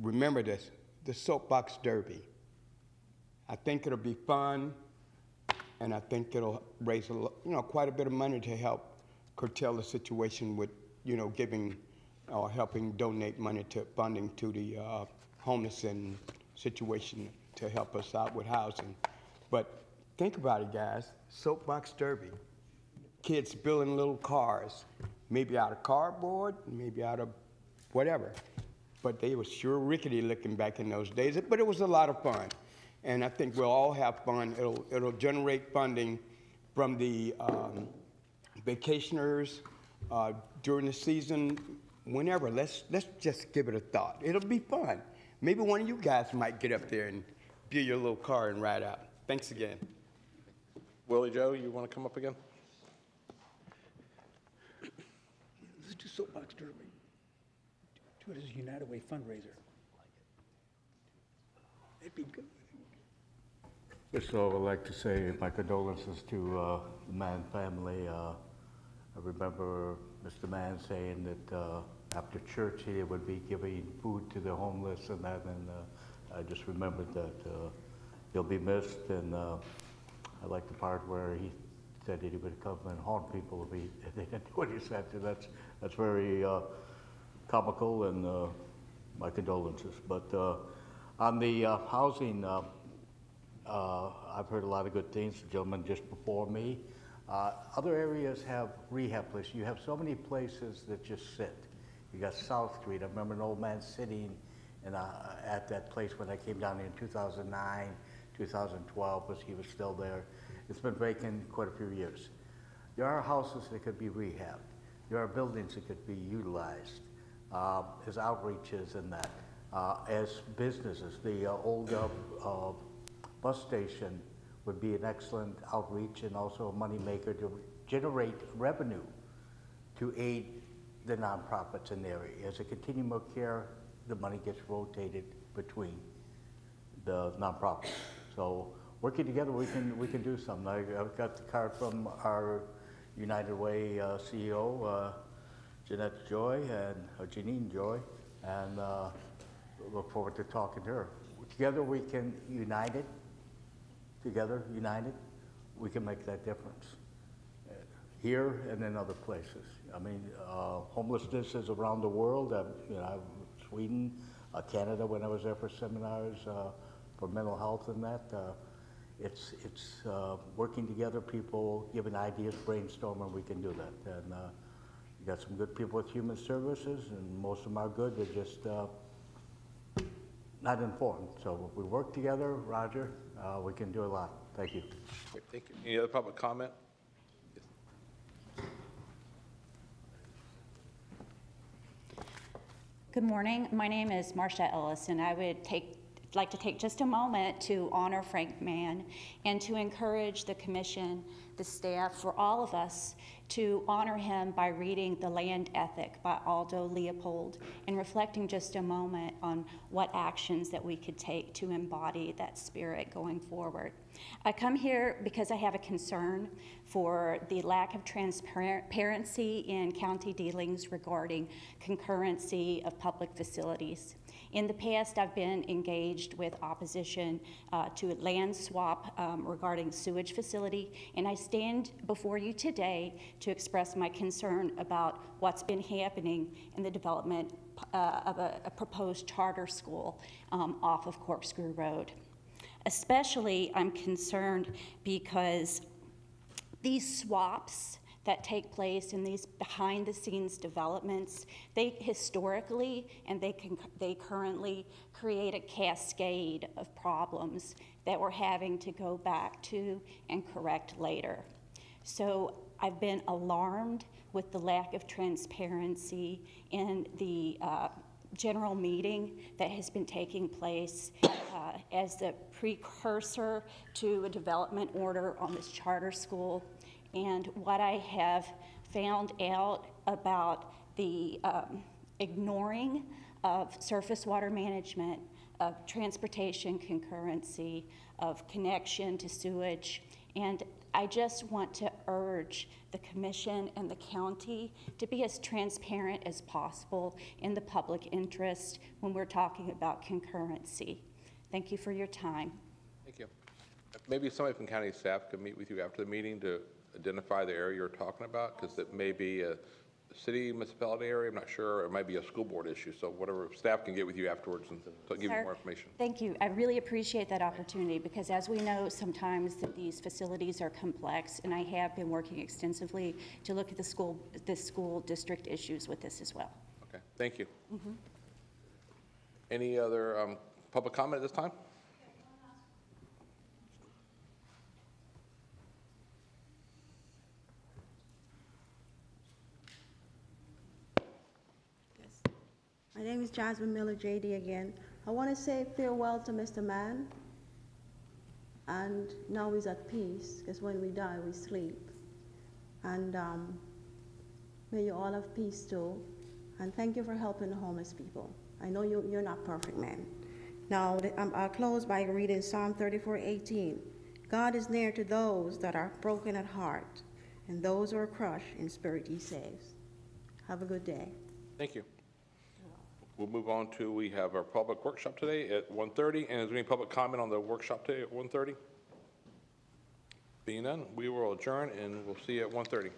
remember this, the soapbox derby. I think it'll be fun, and I think it'll raise quite a bit of money to help curtail the situation with giving or helping donate money to funding to the homeless and situation to help us out with housing. But think about it, guys. Soapbox derby. Kids building little cars, maybe out of cardboard, maybe out of whatever. But they were sure rickety looking back in those days, but it was a lot of fun. And I think we'll all have fun. It'll generate funding from the vacationers during the season, whenever. Let's just give it a thought. It'll be fun. Maybe one of you guys might get up there and build your little car and ride out. Thanks again. Willie Joe, you want to come up again? Let's do soapbox derby. Do it as a United Way fundraiser. It'd be good. First of all, I'd like to say my condolences to the Mann family. I remember Mr. Mann saying that after church he would be giving food to the homeless and that, and I just remembered that he'll be missed. And I like the part where he said that he would come and haunt people if they didn't do what he said. So that's very comical, and my condolences. But on the housing, I've heard a lot of good things. The gentleman just before me. Other areas have rehab places. You have so many places that just sit. You got South Street. I remember an old man sitting at that place when I came down here in 2009, 2012, because he was still there. It's been vacant quite a few years. There are houses that could be rehabbed. There are buildings that could be utilized as outreaches and that. As businesses, the old bus station would be an excellent outreach and also a moneymaker to generate revenue to aid the nonprofits in the area. As a continuum of care, the money gets rotated between the nonprofits. So working together, we can do something. I've got the card from our United Way CEO, Jeanette Joy, and Janine Joy, and look forward to talking to her. Together we can unite it. Together, united, we can make that difference. Here and in other places. I mean, homelessness is around the world. Sweden, Canada, when I was there for seminars for mental health and that. It's working together, people giving ideas, brainstorming, we can do that. And you got some good people with human services, and most of them are good. They're just not informed. So if we work together, Roger, we can do a lot. Thank you. Great, thank you. Any other public comment? Good morning. My name is Marcia Ellis, and I would like to take just a moment to honor Frank Mann and to encourage the commission, the staff, for all of us to honor him by reading The Land Ethic by Aldo Leopold and reflecting just a moment on what actions that we could take to embody that spirit going forward. I come here because I have a concern for the lack of transparency in county dealings regarding concurrency of public facilities. In the past, I've been engaged with opposition to a land swap regarding sewage facility, and I stand before you today to express my concern about what's been happening in the development of a proposed charter school off of Corkscrew Road. Especially, I'm concerned because these swaps that take place in these behind-the-scenes developments, they historically and they currently create a cascade of problems that we're having to go back to and correct later. So I've been alarmed with the lack of transparency in the general meeting that has been taking place as the precursor to a development order on this charter school, and what I have found out about the ignoring of surface water management, of transportation concurrency, of connection to sewage. And I just want to urge the commission and the county to be as transparent as possible in the public interest when we're talking about concurrency. Thank you for your time. Thank you. Maybe somebody from county staff could meet with you after the meeting to identify the area you're talking about, because it may be a city municipality area, I'm not sure, it might be a school board issue, so whatever, staff can get with you afterwards and give you more information. Thank you. I really appreciate that opportunity, because as we know, sometimes that these facilities are complex, and I have been working extensively to look at the school district issues with this as well. Okay, thank you. Any other public comment at this time? My name is Jasmine Miller, JD again. I want to say farewell to Mr. Mann. And now he's at peace, because when we die, we sleep. And may you all have peace too. And thank you for helping the homeless people. I know you're not perfect, man. Now, I'll close by reading Psalm 34:18. God is near to those that are broken at heart, and those who are crushed in spirit he saves. Have a good day. Thank you. We'll move on to, we have our public workshop today at 1:30, and is there any public comment on the workshop today at 1:30? Being none, we will adjourn, and we'll see you at 1:30.